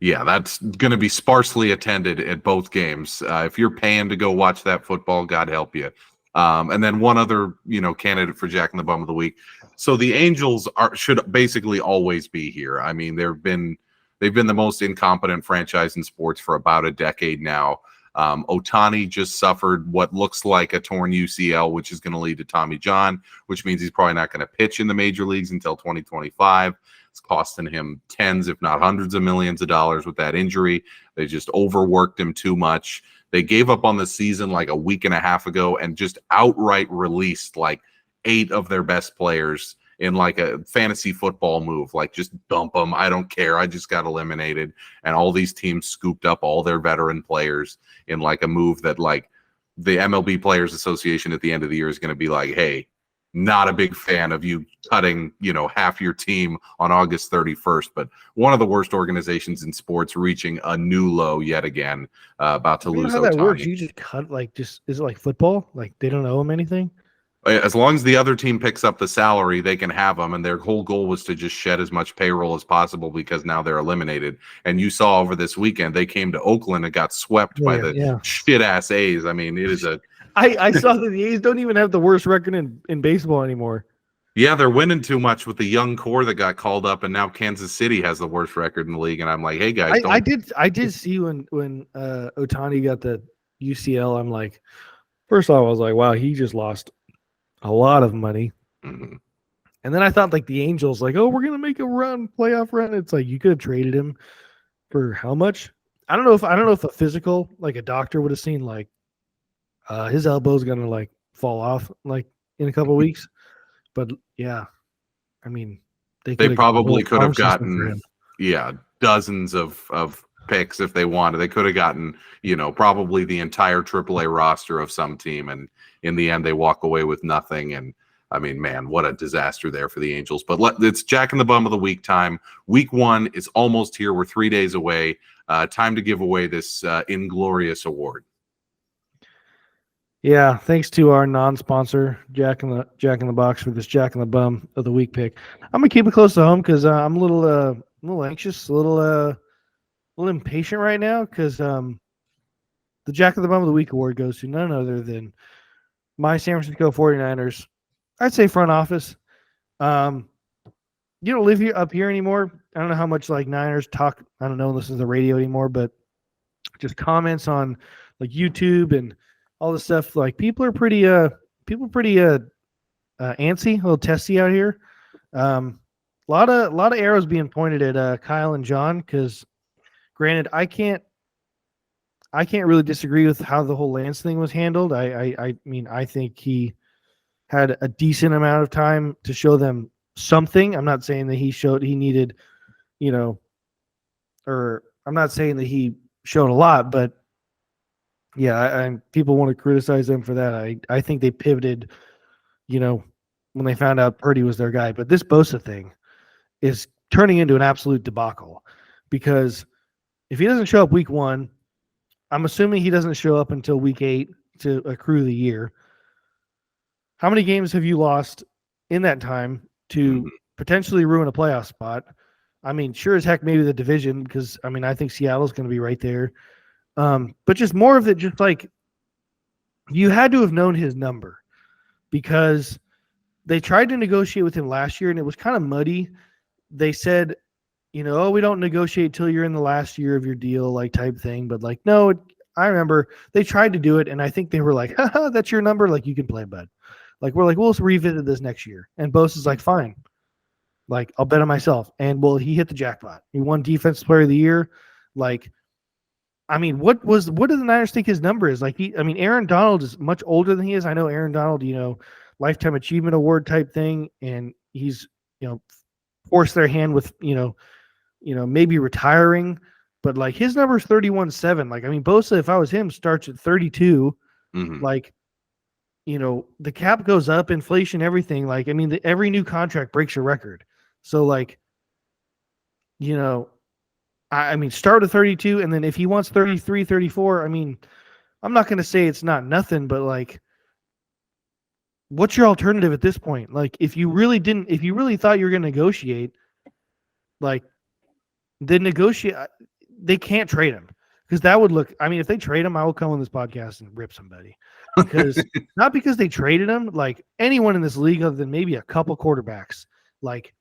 A: Yeah, that's going to be sparsely attended at both games. If you're paying to go watch that football, God help you. And then one other, candidate for Jack and the Bum of the Week. So the Angels should basically always be here. I mean, they've been the most incompetent franchise in sports for about a decade now. Ohtani just suffered what looks like a torn UCL, which is going to lead to Tommy John, which means he's probably not going to pitch in the major leagues until 2025. It's costing him tens, if not hundreds of millions of dollars with that injury. They just overworked him too much. They gave up on the season like a week and a half ago and just outright released like 8 of their best players in like a fantasy football move, like just dump them. I don't care. I just got eliminated. And all these teams scooped up all their veteran players in like a move that like the MLB Players Association at the end of the year is going to be like, hey, not a big fan of you cutting, half your team on August 31st, but one of the worst organizations in sports reaching a new low yet again, about to lose.
B: How that works? You just cut is it like football? Like they don't owe them anything?
A: As long as the other team picks up the salary, they can have them. And their whole goal was to just shed as much payroll as possible because now they're eliminated. And you saw over this weekend, they came to Oakland and got swept by the shit ass A's. I mean, it is a.
B: I saw that the A's don't even have the worst record in baseball anymore.
A: Yeah, they're winning too much with the young core that got called up, and now Kansas City has the worst record in the league. And I'm like, hey guys,
B: I did see when Ohtani got the UCL. I'm like, first off, I was like, wow, he just lost a lot of money.
A: Mm-hmm.
B: And then I thought like the Angels, like, oh, we're gonna make a playoff run. It's like you could have traded him for how much? I don't know if a physical, like a doctor would have seen like his elbow's gonna like fall off like in a couple of weeks. But yeah, I mean, they
A: probably could have gotten dozens of picks if they wanted. They could have gotten probably the entire AAA roster of some team, and in the end they walk away with nothing. And I mean, man, what a disaster there for the Angels. But it's Jack and the Bum of the Week time. Week 1 is almost here. We're 3 days away. Time to give away this inglorious award.
B: Yeah, thanks to our non-sponsor, Jack in the Box, for this Jack in the Bum of the Week pick. I'm gonna keep it close to home because I'm a little anxious, a little impatient right now because the Jack in the Bum of the Week award goes to none other than my San Francisco 49ers. I'd say front office. You don't live up here anymore. I don't know how much like Niners talk. I don't know, listen to the radio anymore, but just comments on like YouTube and all this stuff, like people are pretty antsy, a little testy out here. A lot of arrows being pointed at Kyle and John because, granted, I can't really disagree with how the whole Lance thing was handled. I mean, I think he had a decent amount of time to show them something. I'm not saying that he needed, or I'm not saying that he showed a lot, but yeah, people want to criticize them for that. I think they pivoted, when they found out Purdy was their guy. But this Bosa thing is turning into an absolute debacle because if he doesn't show up week 1, I'm assuming he doesn't show up until week 8 to accrue the year. How many games have you lost in that time to
A: Mhm.
B: potentially ruin a playoff spot. I mean, sure as heck, maybe the division, because I mean, I think Seattle's going to be right there. But just more of it, just like you had to have known his number because they tried to negotiate with him last year and it was kind of muddy. They said, oh, we don't negotiate till you're in the last year of your deal, like type thing. But like, no, I remember they tried to do it, and I think they were like, haha, that's your number. Like, you can play, bud. Like, we're like, we'll revisit this next year. And Bose is like, fine. Like, I'll bet on myself. And well, he hit the jackpot. He won Defensive Player of the Year. Like, I mean, what do the Niners think his number is? Like, Aaron Donald is much older than he is. I know Aaron Donald, Lifetime Achievement Award type thing, and he's, forced their hand with, maybe retiring, but like his number is 31-7. Like, I mean, Bosa, if I was him, starts at 32.
A: Mhm.
B: Like, the cap goes up, inflation, everything. Like, I mean, every new contract breaks your record. So, like, I mean, start at 32, and then if he wants 33, 34, I mean, I'm not going to say it's not nothing, but like, what's your alternative at this point? Like, if you really thought you were going to negotiate, like, then negotiate. They can't trade him because that would look. I mean, if they trade him, I will come on this podcast and rip somebody because not because they traded him. Like anyone in this league, other than maybe a couple quarterbacks, like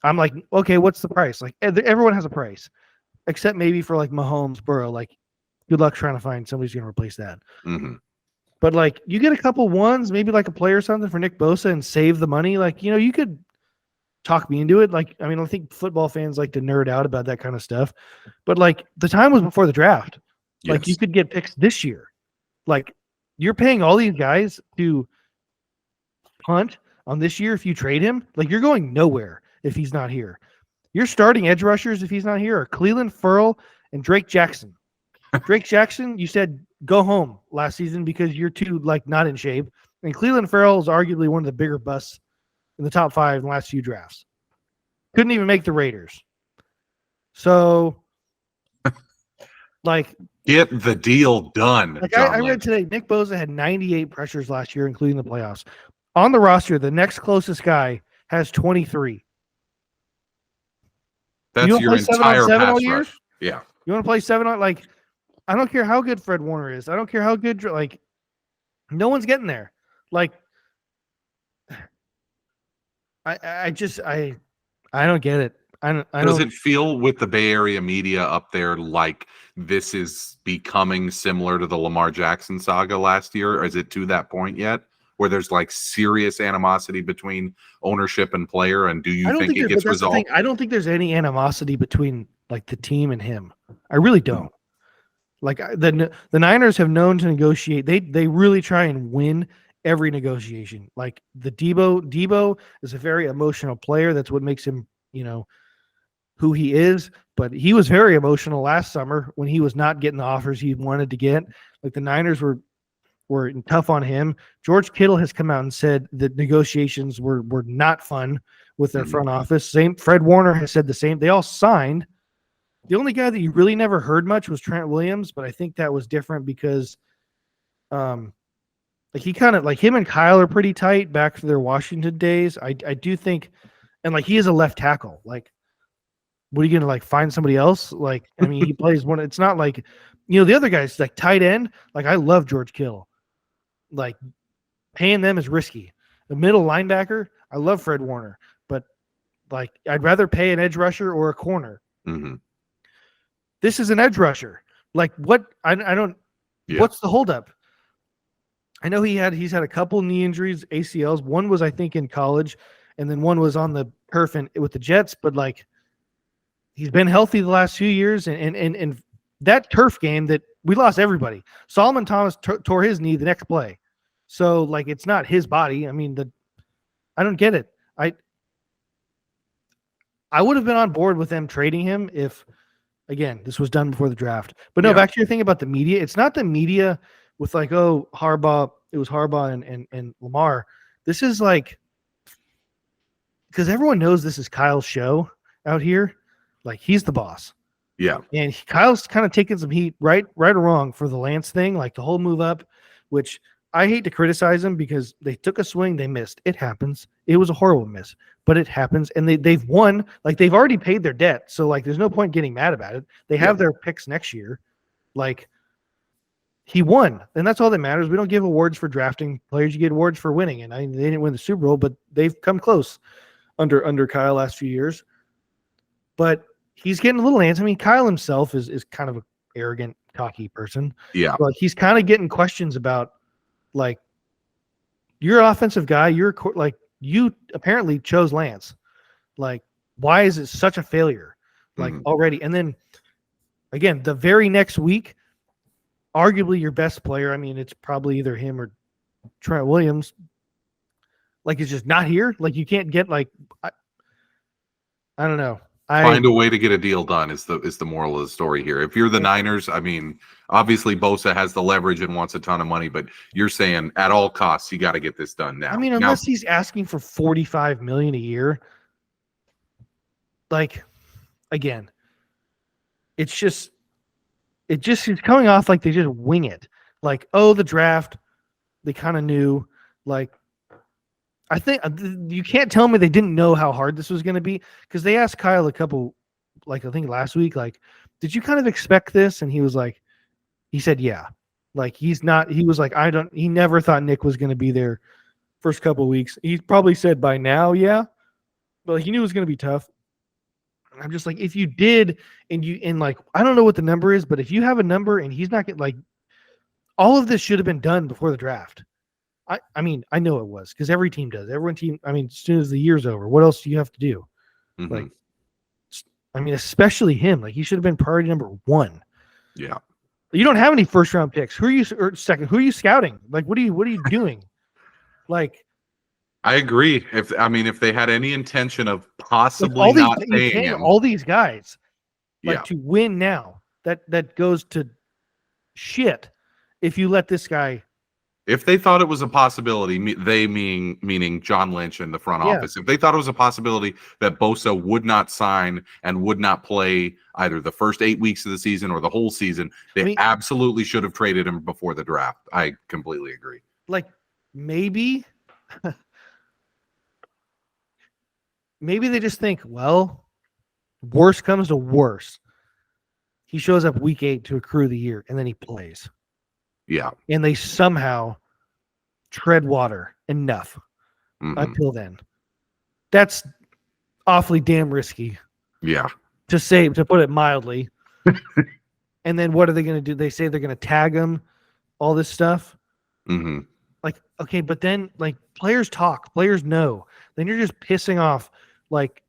B: I'm like, okay, what's the price? Like everyone has a price, except maybe for like Mahomes, Burrow. Like, good luck trying to find somebody who's going to replace that.
A: Mhm.
B: But like, you get a couple ones, maybe like a player or something for Nick Bosa, and save the money. Like, you could talk me into it. Like, I mean, I think football fans like to nerd out about that kind of stuff, but like the time was before the draft. Like, you
A: Yes.
B: could get picks this year. Like, you're paying all these guys to punt on this year. If you trade him, like, you're going nowhere if he's not here. Your starting edge rushers, if he's not here, are Cleveland Ferrell and Drake Jackson. Drake Jackson, you said go home last season because you're too like not in shape. And Cleveland Ferrell is arguably one of the bigger busts in the top 5 in the last few drafts. Couldn't even make the Raiders. So, like,
A: Get the deal done.
B: like
A: John
B: I read
A: Lynch.
B: today, Nick Bosa had 98 pressures last year, including the playoffs. On the roster, the next closest guy has 23.
A: That's
B: wanna
A: your
B: play 7 on
A: entire
B: 7 all
A: pass
B: year?
A: rush. Yeah.
B: You want to play 7 on, like, I don't care how good Fred Warner is. I don't care how good, like, no one's getting there. Like, I don't get it.
A: Does it feel with the Bay Area media up there like this is becoming similar to the Lamar Jackson saga last year? Or is it to that point yet where there's like serious animosity between ownership and player? And do you think it gets resolved?
B: I don't think there's any animosity between like the team and him. I really don't. Like the Niners have known to negotiate. They really try and win every negotiation. Like the Debo is a very emotional player. That's what makes him, who he is. But he was very emotional last summer when he was not getting the offers he wanted to get. Like the Niners were tough on him. George Kittle has come out and said that negotiations were not fun with their front office. Same. Fred Warner has said the same. They all signed. The only guy that you really never heard much was Trent Williams, but I think that was different because, like he kind of like him and Kyle are pretty tight back to their Washington days. I do think, and like he is a left tackle. Like, what are you gonna like find somebody else? Like, I mean, he plays one. It's not like, the other guys like tight end. Like I love George Kittle. Like paying them is risky. The middle linebacker, I love Fred Warner, but like I'd rather pay an edge rusher or a corner.
A: Mm-hmm.
B: This is an edge rusher. Like what? I don't. Yeah. What's the holdup? I know he's had a couple knee injuries, ACLs. One was I think in college, and then one was on the turf and with the Jets. But like, he's been healthy the last few years, and that turf game that we lost everybody. Solomon Thomas tore his knee the next play, so like it's not his body. I mean, I don't get it. I would have been on board with them trading him if. Again, this was done before the draft. But no, back to your thing about the media. It's not the media with like, oh, Harbaugh, it was Harbaugh and Lamar. This is like, because everyone knows this is Kyle's show out here. Like, he's the boss.
A: Yeah.
B: And Kyle's kind of taking some heat, right or wrong, for the Lance thing, like the whole move up, which I hate to criticize them because they took a swing, they missed. It happens. It was a horrible miss, but it happens. And they've won. Like, they've already paid their debt. So, like, there's no point getting mad about it. They have their picks next year. Like, he won. And that's all that matters. We don't give awards for drafting players. You get awards for winning. And they didn't win the Super Bowl, but they've come close under Kyle last few years. But he's getting a little antsy. I mean, Kyle himself is kind of an arrogant, cocky person.
A: Yeah.
B: But he's kind of getting questions about, like, you're an offensive guy. You apparently chose Lance. Like, why is it such a failure? Like, already. And then again, the very next week, arguably your best player. I mean, it's probably either him or Trent Williams. Like, is just not here. Like, you can't get, like, I don't know.
A: Find a way to get a deal done is the moral of the story here. If you're the Niners, I mean, obviously Bosa has the leverage and wants a ton of money, but you're saying at all costs you got to get this done now.
B: I mean, unless he's asking for $45 million a year, like, again, it's coming off like they just wing it. Like, oh, the draft, they kind of knew. Like, I think you can't tell me they didn't know how hard this was going to be, because they asked Kyle a couple, like, I think last week, like, did you kind of expect this? And he was like, he said, yeah. Like, he was like, he never thought Nick was going to be there first couple of weeks. He probably said by now, yeah, but he knew it was going to be tough. And I'm just like, if you did, and like, I don't know what the number is, but if you have a number and he's not getting, like, all of this should have been done before the draft. I mean, I know it was, because every team does. I mean, as soon as the year's over, what else do you have to do? Like, I mean, especially him. Like, he should have been priority number one.
A: Yeah.
B: You don't have any first round picks. Who are you scouting? Like, what are you doing? Like,
A: I agree. If they had any intention of possibly not paying him,
B: all these guys, like,
A: yeah,
B: to win now, that goes to shit if you let this guy.
A: if they thought it was a possibility, meaning John Lynch and the front office, if they thought it was a possibility that Bosa would not sign and would not play either the first 8 weeks of the season or the whole season, they absolutely should have traded him before the draft. I completely agree.
B: Like, maybe they just think, well, worst comes to worst, he shows up week 8 to accrue the year, and then he plays.
A: Yeah.
B: And they somehow tread water enough until then. That's awfully damn risky.
A: Yeah.
B: To put it mildly. And then what are they going to do? They say they're going to tag him, all this stuff. Like, okay, but then, like, players talk, players know. Then you're just pissing off, like,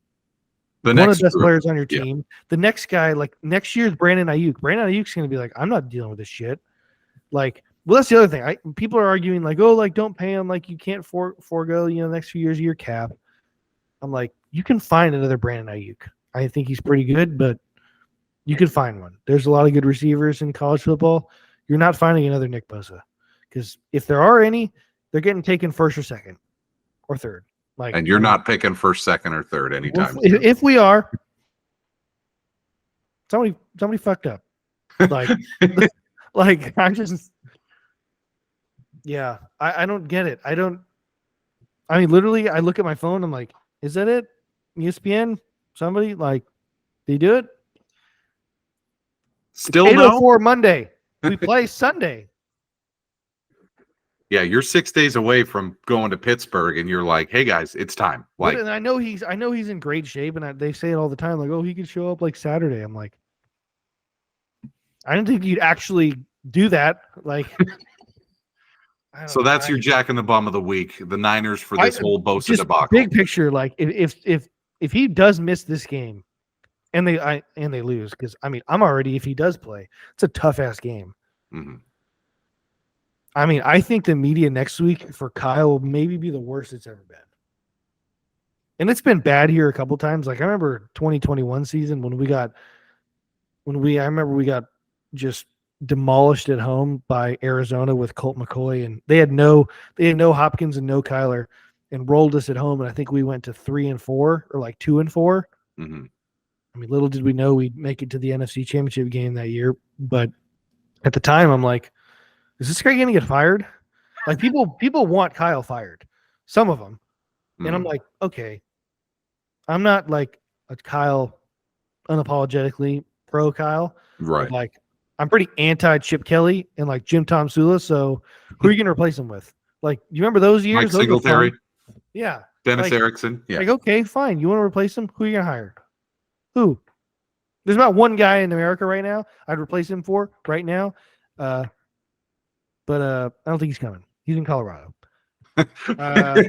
B: one of the best players on your team. Yeah. The next guy, like, next year's Brandon Ayuk. Brandon Ayuk's going to be like, I'm not dealing with this shit. Like, well, that's the other thing. People are arguing, like, oh, like, don't pay him. Like, you can't forego, the next few years of your cap. I'm like, you can find another Brandon Ayuk. I think he's pretty good, but you could find one. There's a lot of good receivers in college football. You're not finding another Nick Bosa, because if there are any, they're getting taken first or second or third. Like,
A: and you're not picking first, second, or third anytime.
B: If we are, somebody fucked up. Like, like, I'm just, yeah, I don't get it. I mean, literally, I look at my phone. I'm like, is that it? ESPN? Somebody, like, did you do it?
A: Still
B: 8:04 Monday. We play Sunday.
A: Yeah, you're 6 days away from going to Pittsburgh, and you're like, "Hey guys, it's time." Like,
B: and I know he's in great shape, and they say it all the time, like, "Oh, he could show up like Saturday." I'm like, I didn't think you'd actually do that. Like,
A: so that's your Jack in the Bum of the week. The Niners for this whole Bosa debacle.
B: Big picture, like, if he does miss this game, and they lose, because I mean, I'm already, if he does play, it's a tough ass game. I mean, I think the media next week for Kyle will maybe be the worst it's ever been. And it's been bad here a couple times. Like, I remember 2021 season when I remember we got just demolished at home by Arizona with Colt McCoy, and they had no Hopkins and no Kyler, and rolled us at home. And I think we went to 3-4 or like 2-4. I mean, little did we know we'd make it to the NFC Championship game that year. But at the time, I'm like, is this guy going to get fired? Like people want Kyle fired, some of them, and I'm
A: Mhm.
B: like, okay, I'm not like a Kyle unapologetically pro Kyle, but
A: Right.
B: like I'm pretty anti Chip Kelly and like Jim Tom Sula. So who are you gonna replace him with? Like, you remember those
A: Mike
B: years? Those were
A: Singletary,
B: fun. Yeah.
A: Dennis
B: Like
A: Erickson. Yeah.
B: like okay, fine. You want to replace him? Who are you gonna hire? Who? There's about one guy in America right now I'd replace him for right now. Uh, but I don't think he's coming. He's in Colorado. Uh,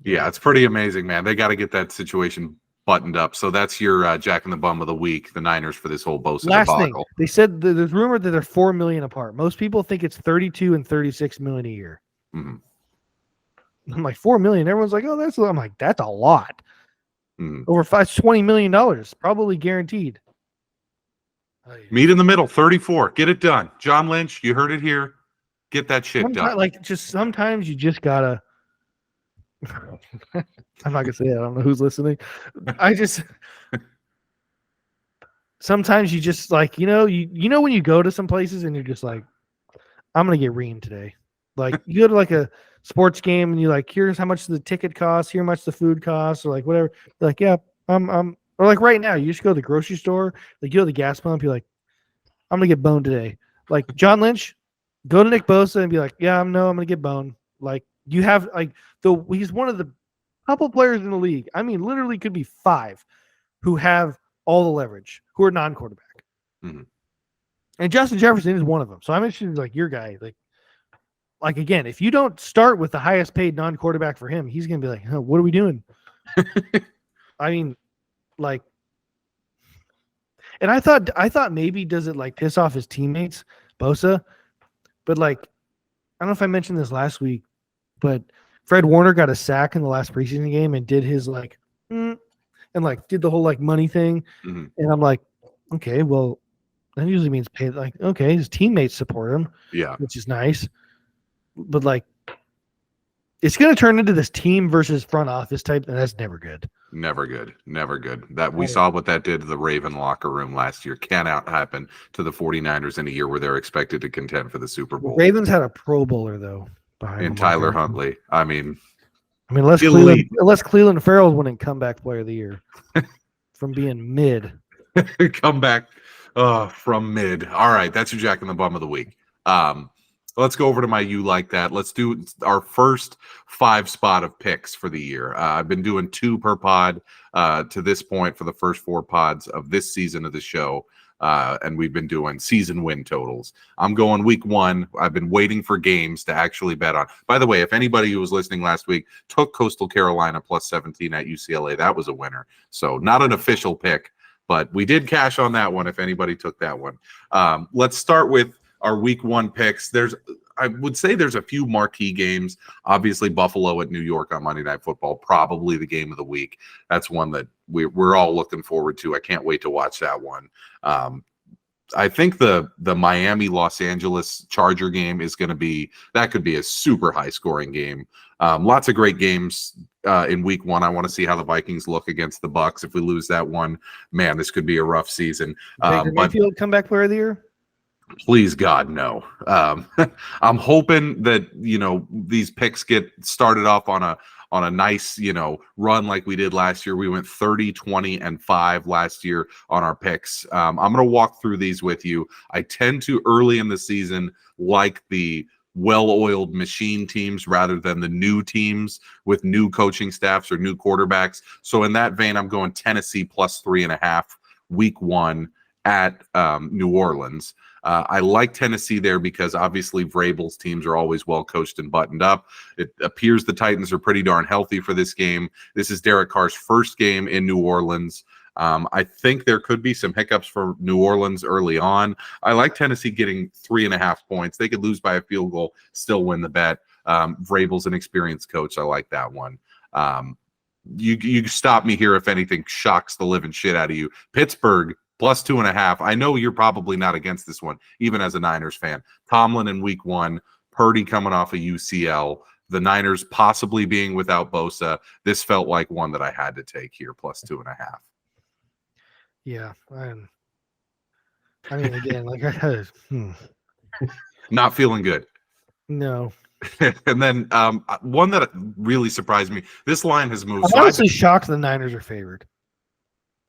A: Yeah,
B: but
A: it's pretty amazing, man. They got to get that situation buttoned up. So that's your Jack in the Bum of the week, the Niners for this whole Bosa
B: last thing,
A: debacle.
B: they said there's rumored that they're 4 million apart. Most people think it's 32 and 36 million a year.
A: Mhm.
B: I'm like 4 million. Everyone's like, oh, that's. I'm like, that's a lot.
A: Mhm.
B: Over $20 million, probably guaranteed. Oh, yeah.
A: Meet in the middle, 34. Get it done. John Lynch, you heard it here. Get that shit done.
B: Sometimes you just gotta. I'm not gonna say it. I don't know who's listening. I just sometimes you just like you know when you go to some places and you're just like, I'm gonna get reamed today. Like you go to like a sports game and you like, here's how much the ticket costs, here's how much the food costs, or like whatever. You're like, yeah, I'm or like right now, you just go to the grocery store, like you go to the gas pump, you're like, I'm gonna get boned today. Like John Lynch, go to Nick Bosa and be like, yeah, I'm gonna get boned. Like you have like he's one of the couple players in the league. I mean, literally could be five who have all the leverage, who are non-quarterback.
A: Mhm.
B: And Justin Jefferson is one of them. So I'm interested in like your guy. Like again, if you don't start with the highest paid non-quarterback for him, he's gonna be like, huh, what are we doing? I mean, like, and I thought maybe does it like piss off his teammates, Bosa, but like I don't know if I mentioned this last week, but Fred Warner got a sack in the last preseason game and did his like and like did the whole like money thing.
A: Mhm.
B: And I'm like, okay, well, that usually means pay. Like, okay, his teammates support him,
A: Yeah,
B: which is nice. But like, it's going to turn into this team versus front office type, and that's never good.
A: never good. Never good. That we
B: Oh,
A: saw what that did to the Raven locker room last year. Cannot happen to the 49ers in a year where they're expected to contend for the Super
B: the
A: Bowl.
B: Ravens had a Pro Bowler though behind
A: And
B: Lamar
A: Tyler
B: Jackson.
A: Huntley. I mean,
B: I mean,
A: elite.
B: unless Cleveland Farrell's winning comeback player of the year from being mid.
A: Come back from mid. All right, that's your Jack in the Bum of the week. Let's go over to my You Like That. Let's do our first 5 spot of picks for the year. I've been doing 2 per pod to this point for the first 4 pods of this season of the show. And we've been doing season win totals. I'm going week 1. I've been waiting for games to actually bet on. By the way, if anybody who was listening last week took Coastal Carolina plus 17 at UCLA, that was a winner. So not an official pick, but we did cash on that one if anybody took that one. Let's start with our week 1 picks. I would say there's a few marquee games. Obviously, Buffalo at New York on Monday Night Football, probably the game of the week. That's one that we're all looking forward to. I can't wait to watch that one. I think the Miami Los Angeles Charger game is going to be that could be a super high scoring game. Lots of great games in week 1. I want to see how the Vikings look against the Bucks. If we lose that one, man, this could be a rough season.
B: Baker
A: But
B: Mayfield comeback player of the year.
A: please God, no. I'm hoping that these picks get started off on a nice run like we did last year. We went 30, 20, and 5 last year on our picks. I'm going to walk through these with you. I tend to early in the season like the well-oiled machine teams rather than the new teams with new coaching staffs or new quarterbacks. So in that vein, I'm going Tennessee plus 3.5 week 1 at New Orleans. I like Tennessee there because obviously Vrabel's teams are always well coached and buttoned up. It appears the Titans are pretty darn healthy for this game. This is Derek Carr's first game in New Orleans. I think there could be some hiccups for New Orleans early on. I like Tennessee getting 3.5 points. They could lose by a field goal, still win the bet. Vrabel's an experienced coach. I like that one. You stop me here if anything shocks the living shit out of you. Pittsburgh plus 2.5. I know you're probably not against this one, even as a Niners fan. Tomlin in week 1, Purdy coming off a UCL, the Niners possibly being without Bosa. This felt like one that I had to take here, plus 2.5.
B: Yeah, I mean, again, like I had,
A: Not feeling good.
B: No.
A: And then one that really surprised me. This line has moved.
B: I'm
A: So
B: honestly shocked the Niners are favored.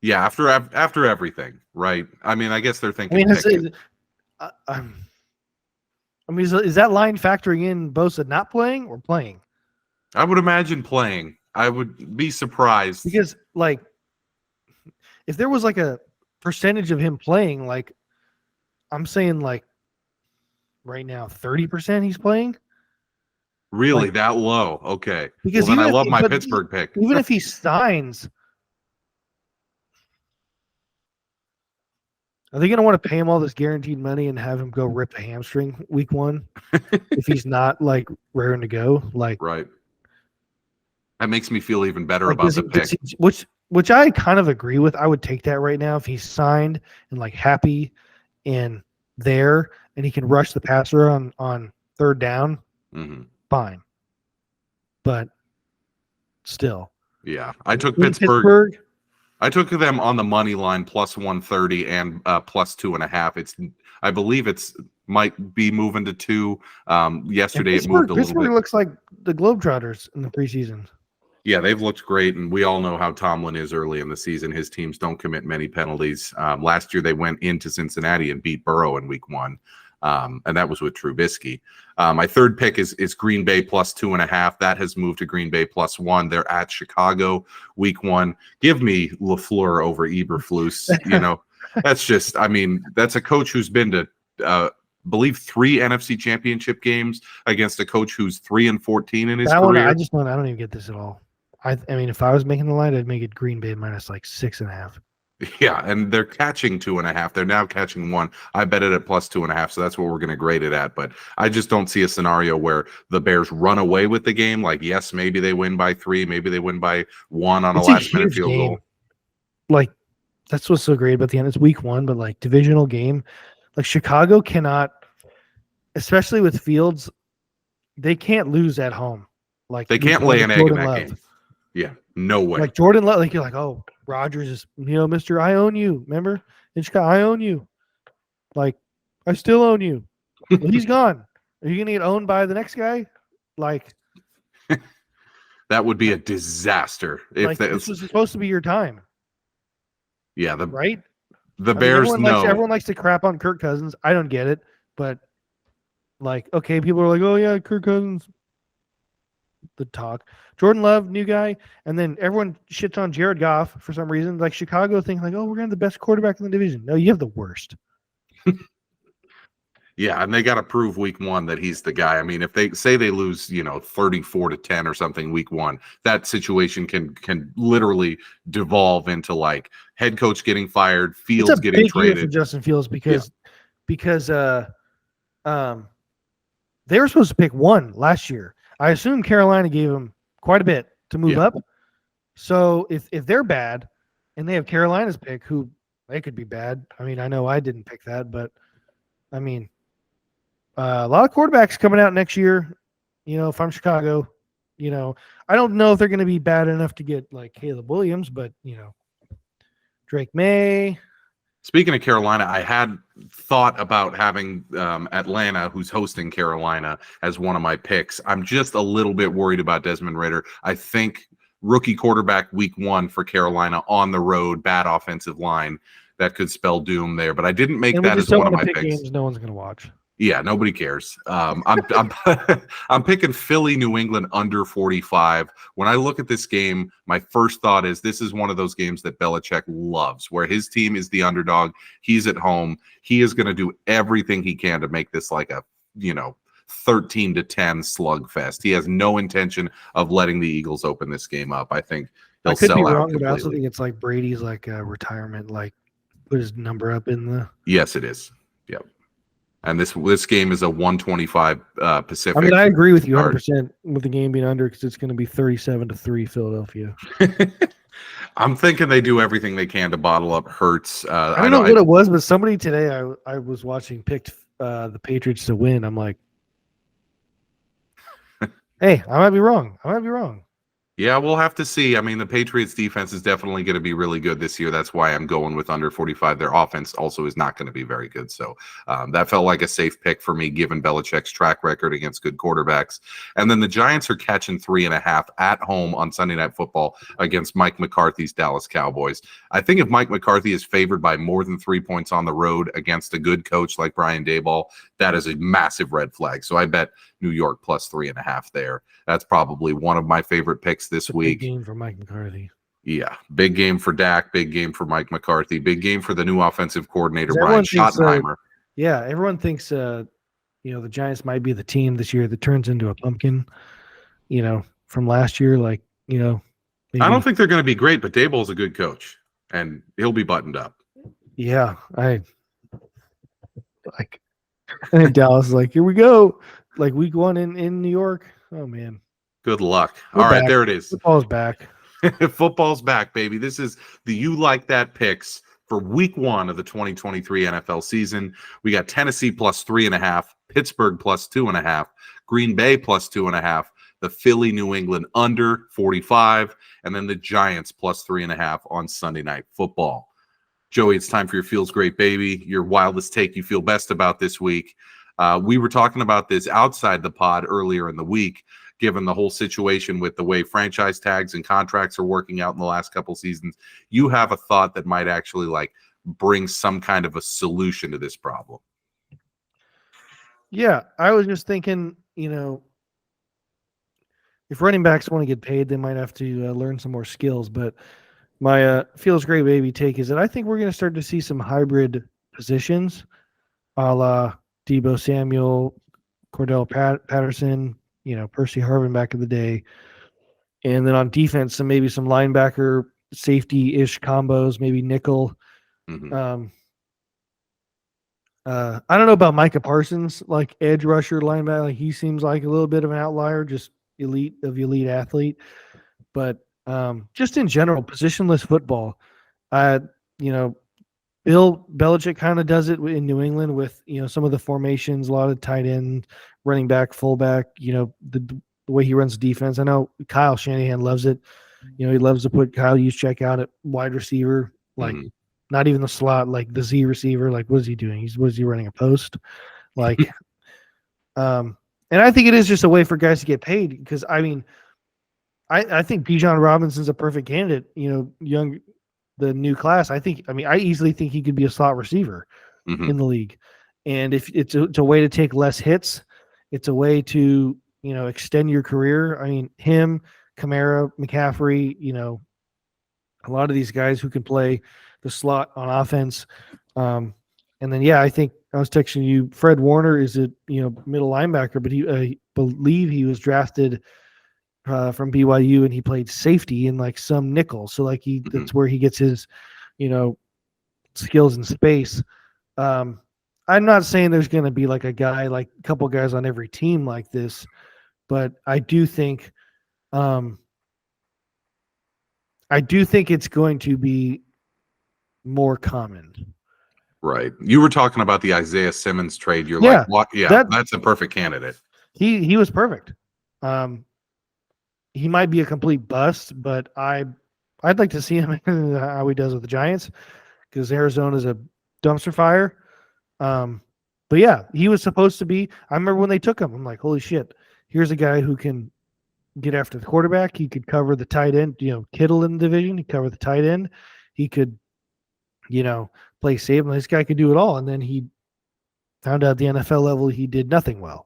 A: yeah, after everything, right? I mean, I guess they're
B: I
A: thinking
B: mean,
A: pick.
B: I mean, is that line factoring in Bosa not playing or playing?
A: I would imagine playing. I would be surprised.
B: Because, like, if there was like a percentage of him playing, like, I'm saying, like, right now, 30% he's playing.
A: Really,
B: Like,
A: that low? Okay.
B: because
A: Well, then I
B: even
A: love
B: if,
A: my
B: but
A: Pittsburgh pick.
B: even if he signs, are they going to want to pay him all this guaranteed money and have him go rip a hamstring week 1 if he's not like raring to go? Like,
A: Right. That makes me feel even better
B: like
A: about the pick.
B: which I kind of agree with. I would take that right now if he's signed and like happy and there, and he can rush the passer on third down.
A: Mm-hmm.
B: Fine, but still,
A: Yeah, I took
B: in
A: Pittsburgh. I took them on the money line plus 130 and plus 2.5. I believe might be moving to 2. Yesterday it moved a little
B: Pittsburgh
A: bit.
B: looks like the Globetrotters in the preseason.
A: Yeah, they've looked great, and we all know how Tomlin is early in the season. His teams don't commit many penalties. Last year, they went into Cincinnati and beat Burrow in Week 1, and that was with Trubisky. My third pick is Green Bay plus 2.5. That has moved to Green Bay plus 1. They're at Chicago Week 1. Give me LaFleur over Eberflus. That's just. I mean, that's a coach who's been to. Believe 3 NFC Championship games against a coach who's 3-14 in his career.
B: I don't even get this at all. I mean, if I was making the line, I'd make it Green Bay minus like 6.5.
A: Yeah, and they're catching 2.5. They're now catching 1. I bet it at plus 2.5, so that's what we're going to grade it at. But I just don't see a scenario where the Bears run away with the game. Like, yes, maybe they win by 3, maybe they win by 1 on a last-minute field goal.
B: Like, that's what's so great about the end. It's Week 1, but like divisional game, like Chicago cannot, especially with Fields, they can't lose at home. Like
A: they can't lay an egg in that game. Yeah, no way.
B: Like Jordan Love, like you're like, oh, Rodgers is, Mr. I own you. Remember? In Chicago, I own you. Like, I still own you. Well, he's gone. Are you gonna get owned by the next guy? Like,
A: that would be a disaster. If
B: this was supposed to be your time.
A: Yeah,
B: right.
A: The Bears know.
B: Everyone likes to crap on Kirk Cousins. I don't get it, but like, okay, people are like, oh yeah, Kirk Cousins. The talk. Jordan Love, new guy, and then everyone shits on Jared Goff for some reason. Like Chicago think like, oh, we're gonna have the best quarterback in the division. No, you have the worst.
A: Yeah, and they got to prove Week 1 that he's the guy. I mean, if they say they lose, 34-10 or something Week 1, that situation can literally devolve into like head coach getting fired, Fields getting traded.
B: For Justin Fields because they were supposed to pick 1 last year. I assume Carolina gave him quite a bit to move up. So if they're bad and they have Carolina's pick, who they could be bad. I mean, I know I didn't pick that, but I mean, a lot of quarterbacks coming out next year. If I'm Chicago, I don't know if they're going to be bad enough to get like Caleb Williams, but Drake May.
A: Speaking of Carolina, I had thought about having Atlanta, who's hosting Carolina, as one of my picks. I'm just a little bit worried about Desmond Ridder. I think rookie quarterback Week 1 for Carolina on the road, bad offensive line, that could spell doom there. But I didn't make that as one of my picks.
B: Games no one's going to watch.
A: Yeah, nobody cares. I'm I'm picking Philly, New England under 45. When I look at this game, my first thought is this is one of those games that Belichick loves, where his team is the underdog. He's at home. He is going to do everything he can to make this like a 13-10 slugfest. He has no intention of letting the Eagles open this game up. I think he'll sell out completely.
B: But I also think it's like Brady's like retirement, like put his number up in the.
A: Yes, it is. Yep. And this game is a 125 Pacific.
B: I mean, I agree with you 100% with the game being under because it's going to be 37-3 Philadelphia.
A: I'm thinking they do everything they can to bottle up Hurts.
B: I don't know what it was, but somebody today I was watching picked the Patriots to win. I'm like, hey, I might be wrong.
A: Yeah, we'll have to see. I mean, the Patriots defense is definitely going to be really good this year. That's why I'm going with under 45. Their offense also is not going to be very good. So that felt like a safe pick for me, given Belichick's track record against good quarterbacks. And then the Giants are catching 3.5 at home on Sunday Night Football against Mike McCarthy's Dallas Cowboys. I think if Mike McCarthy is favored by more than 3 points on the road against a good coach like Brian Daboll, that is a massive red flag. So I bet New York plus 3.5 there. That's probably one of my favorite picks this week.
B: Big game for Mike McCarthy.
A: Yeah, big game for Dak, big game for Mike McCarthy, big game for the new offensive coordinator,
B: Everyone
A: Brian
B: thinks,
A: Schottenheimer.
B: yeah, everyone thinks the Giants might be the team this year that turns into a pumpkin, from last year. Like, maybe.
A: I don't think they're going to be great, but Daboll's a good coach, and he'll be buttoned up.
B: Yeah, I like. And Dallas is like, here we go, like week 1 in New York. Oh man,
A: Good luck.
B: We're
A: All right,
B: back.
A: there it is.
B: Football's back.
A: Football's back, baby. This is the You Like That picks for week 1 of the 2023 NFL season. We got Tennessee plus 3.5, Pittsburgh plus 2.5, Green Bay plus 2.5, the Philly New England under 45, and then the Giants plus 3.5 on Sunday Night Football. Joey, it's time for your Feels Great Baby, your wildest take you feel best about this week. We were talking about this outside the pod earlier in the week, given the whole situation with the way franchise tags and contracts are working out in the last couple seasons. You have a thought that might actually bring some kind of a solution to this problem.
B: Yeah, I was just thinking, if running backs want to get paid, they might have to learn some more skills. But my Feels Great Baby take is that I think we're going to start to see some hybrid positions, a la Deebo Samuel, Cordell Patterson, Percy Harvin back in the day. And then on defense, maybe some linebacker safety-ish combos, maybe nickel.
A: Mm-hmm.
B: I don't know about Micah Parsons, like edge rusher linebacker. Like he seems like a little bit of an outlier, just elite athlete. But just in general, positionless football. Bill Belichick kind of does it in New England with some of the formations, a lot of tight end, running back, fullback. The way he runs defense. I know Kyle Shanahan loves it. He loves to put Kyle Juszczyk out at wide receiver, like not even the slot, like the Z receiver. Like what is he doing? Was he running a post? Like, and I think it is just a way for guys to get paid because I think Bijan Robinson's a perfect candidate. The new class. I easily think he could be a slot receiver in the league. And if it's a way to take less hits, it's a way to, extend your career. I mean, him, Kamara, McCaffrey, a lot of these guys who can play the slot on offense. And then, I think I was texting you, Fred Warner is a, middle linebacker, but I believe he was drafted from BYU and he played safety in like some nickel. So that's where he gets his, skills in space. I'm not saying there's going to be like a couple guys on every team like this, but I do think it's going to be more common.
A: Right. You were talking about the Isaiah Simmons trade. You're like, what? Yeah, that's a perfect candidate.
B: He was perfect. He might be a complete bust, but I'd like to see him how he does with the Giants because Arizona's a dumpster fire. But yeah, he was supposed to be. I remember when they took him, I'm like, holy shit! Here's a guy who can get after the quarterback. He could cover the tight end. Kittle in the division. He covered the tight end. He could, play safe. And this guy could do it all. And then he found out at the NFL level he did nothing well.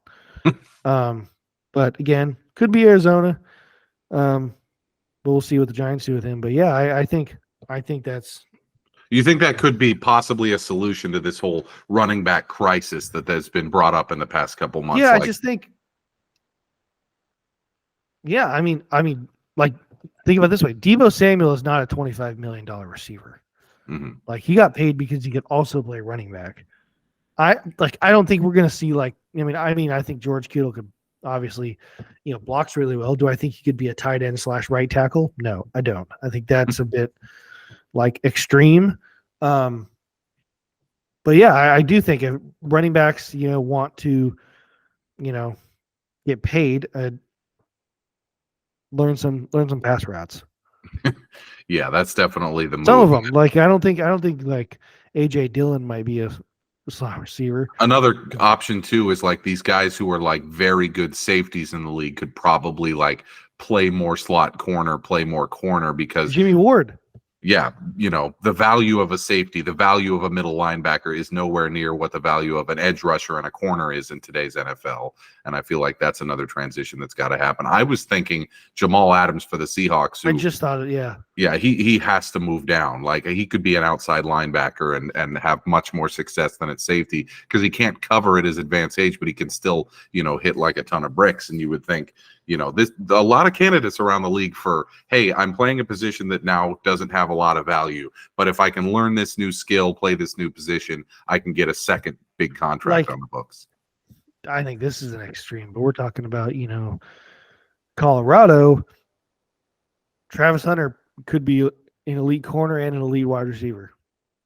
B: But again, could be Arizona. But we'll see what the Giants do with him. But yeah, I think that's.
A: You think that could be possibly a solution to this whole running back crisis that has been brought up in the past couple months?
B: Yeah, I just think. Yeah, I mean, like think about it this way: Deebo Samuel is not a $25 million receiver.
A: Mm-hmm.
B: Like he got paid because he could also play running back. I don't think we're gonna see I think George Kittle could obviously, blocks really well. Do I think he could be a tight end / right tackle? No, I don't. I think that's a bit extreme. But yeah, I do think if running backs, want to, get paid, learn some pass routes.
A: Yeah, that's definitely the move.
B: Some of them, like I don't think like AJ Dillon might be a slot receiver.
A: Another option too is like these guys who are like very good safeties in the league could probably like play more slot corner, play more corner because
B: Jimmy Ward.
A: yeah, the value of a safety, the value of a middle linebacker is nowhere near what the value of an edge rusher and a corner is in today's NFL. And I feel like that's another transition that's got to happen. I was thinking Jamal Adams for the Seahawks.
B: I just thought it, yeah.
A: Yeah, he has to move down. Like he could be an outside linebacker and have much more success than at safety because he can't cover at his advanced age, but he can still, hit like a ton of bricks. And you would think, a lot of candidates around the league for, hey, I'm playing a position that now doesn't have a lot of value, but if I can learn this new skill, play this new position, I can get a second big contract on the books.
B: I think this is an extreme, but we're talking about, Colorado. Travis Hunter could be an elite corner and an elite wide receiver.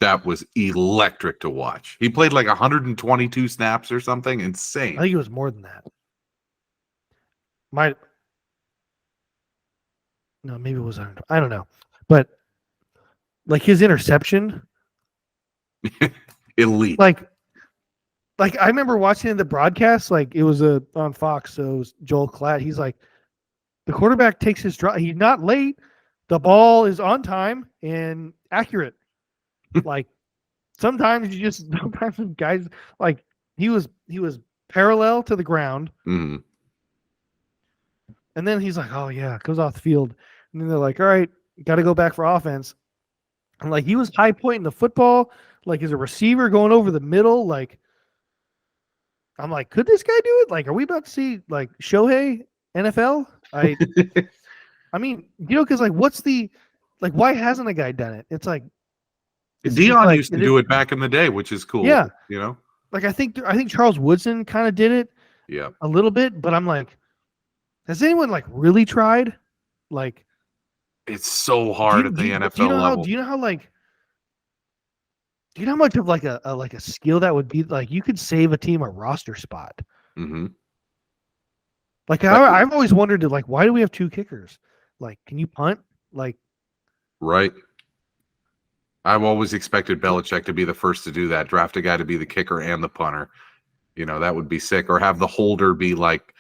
A: That was electric to watch. He played like 122 snaps or something. Insane.
B: I think it was more than that. No, maybe it was 100. I don't know. But like his interception.
A: Elite.
B: Like I remember watching the broadcast, like it was on Fox, so it was Joel Klatt. He's like, the quarterback takes his drop. He's not late. The ball is on time and accurate. Like sometimes guys like he was parallel to the ground.
A: Mm-hmm.
B: And then he's like, oh yeah, goes off the field. And then they're like, all right, got to go back for offense. And like he was high pointing the football, like as a receiver going over the middle. Like I'm like, could this guy do it? Like, are we about to see like Shohei NFL? I mean, because like, why hasn't a guy done it? It's like
A: Dion used to do it back in the day, which is cool.
B: Yeah,
A: like
B: I think Charles Woodson kind of did it.
A: Yeah,
B: a little bit, but I'm like, has anyone like really tried? Like,
A: it's so hard at the NFL level.
B: Do you know how much of like a skill that would be? Like, you could save a team a roster spot.
A: Mm-hmm.
B: Like I've always wondered, like, why do we have two kickers? Like, can you punt? Like,
A: right. I've always expected Belichick to be the first to do that. Draft a guy to be the kicker and the punter. That would be sick. Or have the holder be like,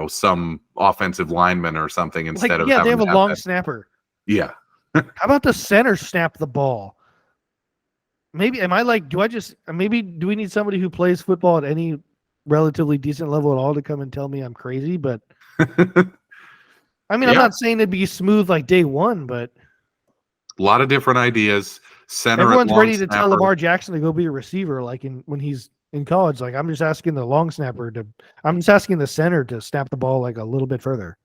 A: some offensive lineman or something instead of
B: they have a long snapper.
A: Yeah.
B: How about the center snap the ball? Maybe do we need somebody who plays football at any relatively decent level at all to come and tell me I'm crazy? But I mean, I'm not saying it'd be smooth like day one, but
A: a lot of different ideas.
B: Everyone's ready to tell Lamar Jackson to go be a receiver, like when he's in college. Like I'm just asking the long snapper I'm just asking the center to snap the ball like a little bit further.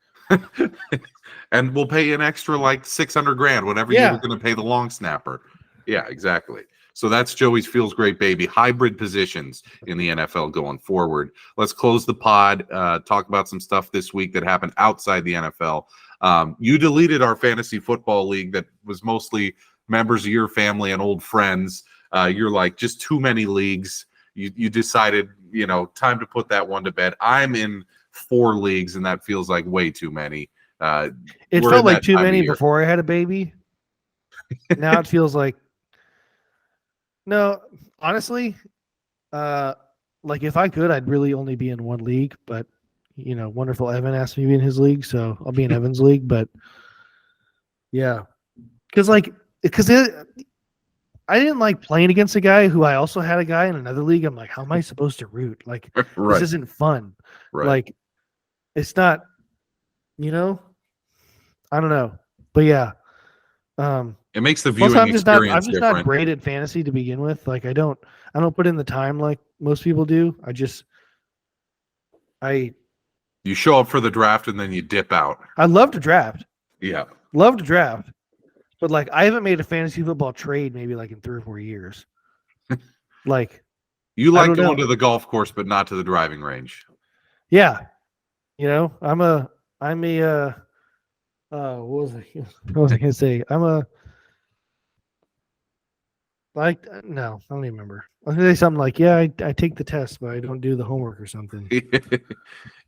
A: And we'll pay an extra like $600,000, whatever you're going to pay the long snapper. Yeah, exactly. So that's Joey's Feels Great Baby. Hybrid positions in the NFL going forward. Let's close the pod, talk about some stuff this week that happened outside the NFL. You deleted our fantasy football league that was mostly members of your family and old friends. You're like, just too many leagues. You decided, time to put that one to bed. I'm in 4 leagues, and that feels like way too many.
B: It felt like too many before I had a baby. Now it feels like, no, honestly, like if I could, I'd really only be in one league, but wonderful Evan asked me to be in his league, so I'll be in Evan's league. But yeah, because I didn't like playing against a guy who I also had a guy in another league. I'm like, how am I supposed to root? Like,
A: right.
B: This isn't fun.
A: Right.
B: Like, it's not, I don't know, but yeah.
A: It makes the viewing experience different.
B: I'm just not great at fantasy to begin with. Like, I don't put in the time like most people do.
A: You show up for the draft and then you dip out.
B: I love to draft.
A: Yeah.
B: Love to draft. But like I haven't made a fantasy football trade maybe like in 3 or 4 years. Like
A: you like going to the golf course but not to the driving range.
B: Yeah. I'm a what was I gonna say? No, I don't even remember. I was gonna say something like, I take the test, but I don't do the homework or something.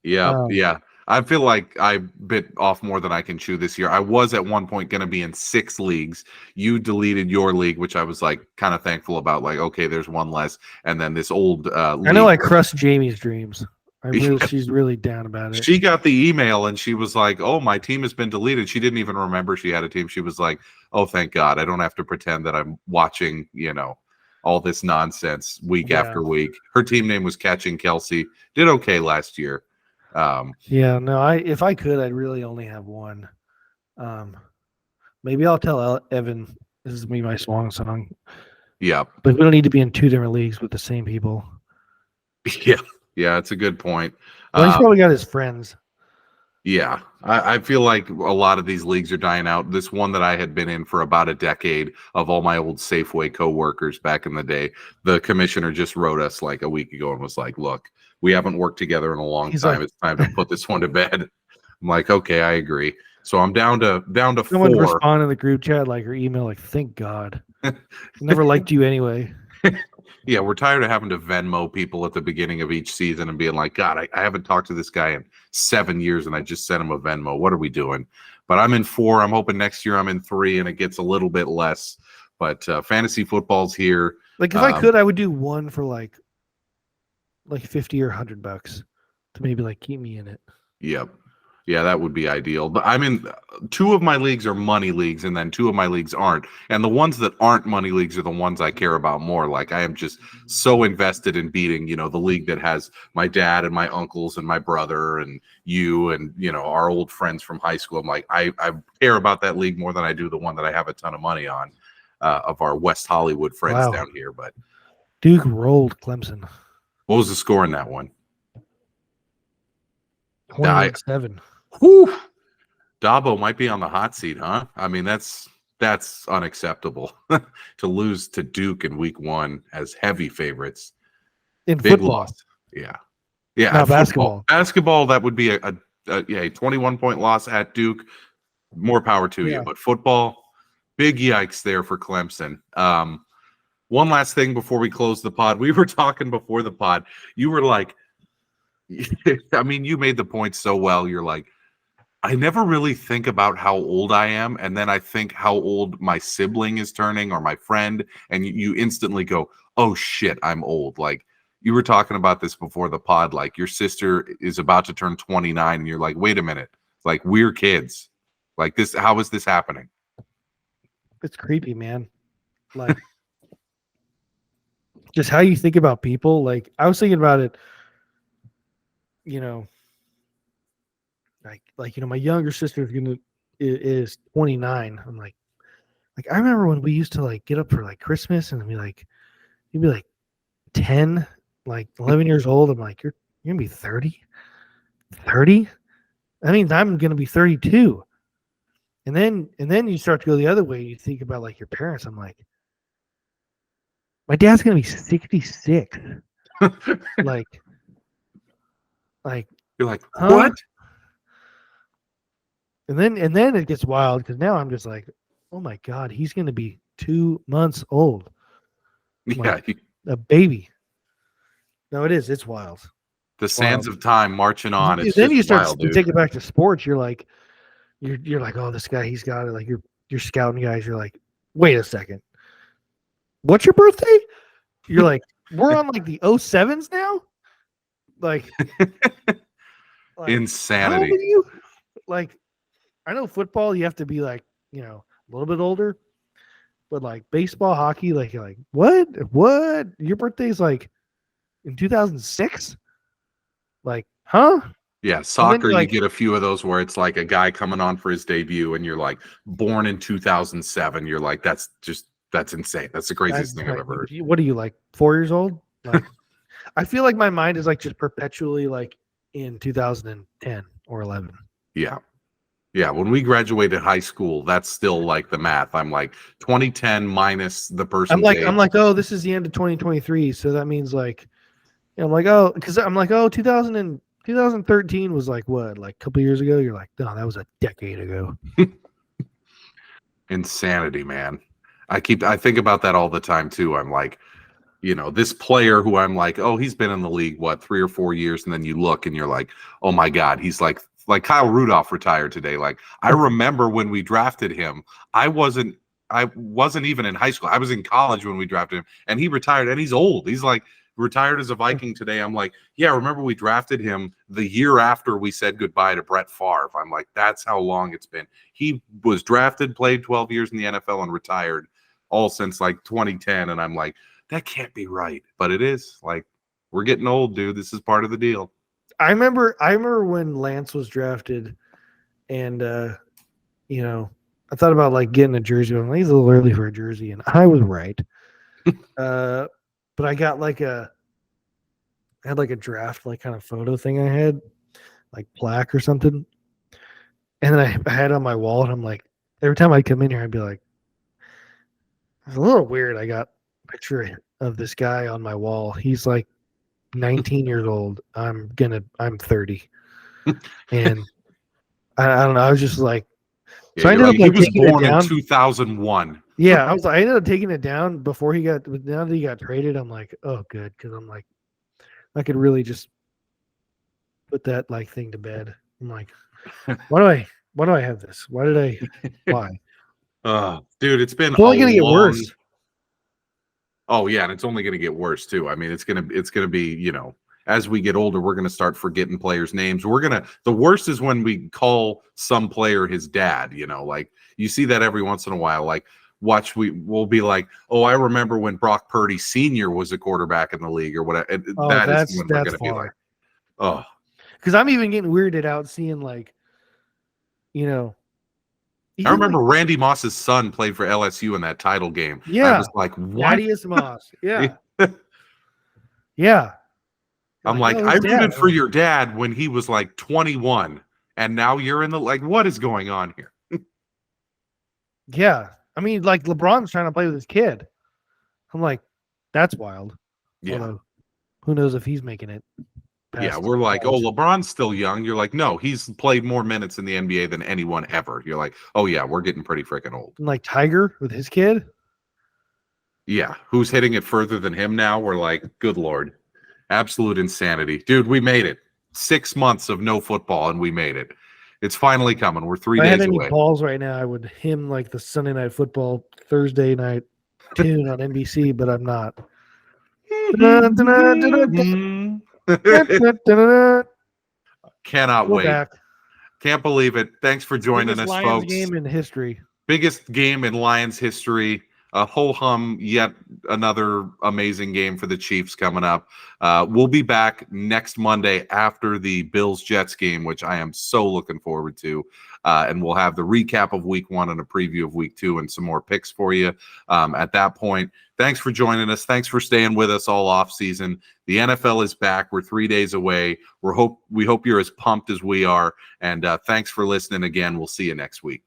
A: Yeah. I feel like I bit off more than I can chew this year. I was at one point going to be in 6 leagues. You deleted your league, which I was like kind of thankful about. Like, okay, there's one less. And then this old league.
B: I know I crushed Jamie's dreams. She's really down about it.
A: She got the email and she was like, "Oh, my team has been deleted." She didn't even remember she had a team. She was like, "Oh, thank God. I don't have to pretend that I'm watching, all this nonsense week after week." Her team name was Catching Kelsey. Did okay last year.
B: If I could, I'd really only have one. Maybe I'll tell Evan this is me, my swan song.
A: Yeah.
B: But we don't need to be in 2 different leagues with the same people.
A: Yeah, it's a good point.
B: Well, he's probably got his friends.
A: Yeah, I feel like a lot of these leagues are dying out. This one that I had been in for about a decade of all my old Safeway coworkers back in the day, the commissioner just wrote us like a week ago and was like, "Look, we haven't worked together in a long time. It's time to put this one to bed." I'm like, "Okay, I agree." So I'm down to
B: Someone
A: 4.
B: respond in the group chat like or email like, "Thank God, never liked you anyway."
A: Yeah, we're tired of having to Venmo people at the beginning of each season and being like, "God, I haven't talked to this guy in 7 years and I just sent him a Venmo. What are we doing?" But I'm in 4. I'm hoping next year I'm in 3 and it gets a little bit less. But fantasy football's here.
B: Like if I could, I would do one for like 50 or $100 to maybe like keep me in it.
A: Yep. Yeah, that would be ideal. But I'm in 2 of my leagues are money leagues, and then 2 of my leagues aren't. And the ones that aren't money leagues are the ones I care about more. Like I am just so invested in beating, the league that has my dad and my uncles and my brother and you and our old friends from high school. I'm like, I care about that league more than I do the one that I have a ton of money on, of our West Hollywood friends down here. But
B: Duke rolled Clemson.
A: What was the score in that one?
B: 28-7.
A: Whew. Dabo might be on the hot seat, huh? I mean, that's unacceptable to lose to Duke in week 1 as heavy favorites.
B: In
A: Big
B: football.
A: loss. Yeah.
B: Not basketball.
A: Basketball, that would be a 21-point loss at Duke. More power to you. But football, big yikes there for Clemson. One last thing before we close the pod. We were talking before the pod. You were like, I mean, you made the point so well. You're like, I never really think about how old I am, and then I think how old my sibling is turning or my friend, and you instantly go, "Oh shit, I'm old." Like you were talking about this before the pod, like your sister is about to turn 29, and you're like, "Wait a minute, like we're kids." Like this, how is this happening?
B: It's creepy, man. Like just how you think about people. Like I was thinking about it, my younger sister is 29. I'm like I remember when we used to like get up for like Christmas and you'd be like 10, like 11 years old. I'm like, you're gonna be 30. That means I'm gonna be 32. And then you start to go the other way. You think about like your parents. I'm like, my dad's gonna be 66. like
A: You're like,
B: huh?
A: what?
B: And then it gets wild because now I'm just like, oh my God, he's going to be 2 months old. Like, a baby. No, it is. It's wild.
A: The sands of time marching on.
B: It's then you start to take it back to sports. You're like, oh, this guy, he's got it. Like you're scouting guys. You're like, wait a second. What's your birthday? You're like, we're on like the 07s now. Like
A: insanity.
B: How old are you? Like, I know football, you have to be like, a little bit older, but like baseball, hockey, like you're like, what? Your birthday's like in 2006? Like, huh?
A: Yeah, soccer, you get a few of those where it's like a guy coming on for his debut and you're like, born in 2007. You're like, that's insane. That's the craziest thing I've ever heard.
B: What are you, like 4 years old? Like, I feel like my mind is like just perpetually like in 2010 or 11.
A: Yeah. Yeah. When we graduated high school, that's still like the math. I'm like 2010 minus the person.
B: I'm like, oh, this is the end of 2023. So that means like, I'm like, oh, because I'm like, oh, 2013 was like what, like a couple years ago? You're like, no, that was a decade ago.
A: Insanity, man. I think about that all the time too. I'm like, this player who I'm like, oh, he's been in the league, 3 or 4 years. And then you look and you're like, oh my God, he's like Like Kyle Rudolph retired today. Like I remember when we drafted him, I wasn't even in high school. I was in college when we drafted him, and he retired, and he's old. He's like retired as a Viking today. I'm like, yeah, remember we drafted him the year after we said goodbye to Brett Favre. I'm like, that's how long it's been. He was drafted, played 12 years in the NFL, and retired all since like 2010. And I'm like, that can't be right. But it is. Like, we're getting old, dude. This is part of the deal.
B: I remember when Lance was drafted, and you know, I thought about like getting a jersey. I'm like, he's a little early for a jersey, and I was right. But I got I had like a draft like kind of photo thing I had, like plaque or something, and then I had it on my wall, and I'm like, every time I come in here, I'd be like, it's a little weird. I got a picture of this guy on my wall. He's like 19 years old. I'm 30, and I don't know. I was just like,
A: Yeah,
B: so I ended up
A: he was
B: taking it
A: born in
B: down.
A: 2001.
B: Yeah, I ended up taking it down before he got. Now that he got traded, I'm like, oh, good, because I'm like, I could really just put that like thing to bed. I'm like, why do I have this? Why?
A: Dude, it's been
B: It's only gonna get worse.
A: Oh yeah, and it's only going to get worse too. I mean, it's gonna be, you know, as we get older, we're going to start forgetting players' names. The worst is when we call some player his dad. You know, like you see that every once in a while. Like we'll be like, oh, I remember when Brock Purdy Sr. was a quarterback in the league or whatever.
B: Oh,
A: That's when we're going to be like, oh,
B: because I'm even getting weirded out seeing like, you know.
A: I remember Randy Moss's son played for LSU in that title game.
B: Yeah.
A: I was like, what?
B: Thaddeus Moss. Yeah. Yeah.
A: I'm like, I rooted for your dad when he was like 21, and now you're in the like, what is going on here?
B: Yeah. I mean, like LeBron's trying to play with his kid. I'm like, that's wild.
A: Yeah.
B: Although, who knows if he's making it.
A: Yeah, we're like, oh, LeBron's still young. You're like, no, he's played more minutes in the NBA than anyone ever. You're like, oh yeah, we're getting pretty freaking old.
B: And like Tiger with his kid.
A: Yeah, who's hitting it further than him now? We're like, good Lord. Absolute insanity. Dude, we made it. 6 months of no football, and we made it. It's finally coming. We're 3 days away.
B: If I had any balls right now, I would hymn like the Sunday Night Football Thursday night tune on NBC, but I'm not.
A: Cannot wait.
B: Back.
A: Can't believe it. Thanks for joining us,
B: Lions
A: folks.
B: Game in history.
A: Biggest game in Lions history. A ho-hum, yet another amazing game for the Chiefs coming up. We'll be back next Monday after the Bills-Jets game, which I am so looking forward to. And we'll have the recap of Week 1 and a preview of Week 2 and some more picks for you at that point. Thanks for joining us. Thanks for staying with us all off season. The NFL is back. We're 3 days away. We hope you're as pumped as we are. And thanks for listening again. We'll see you next week.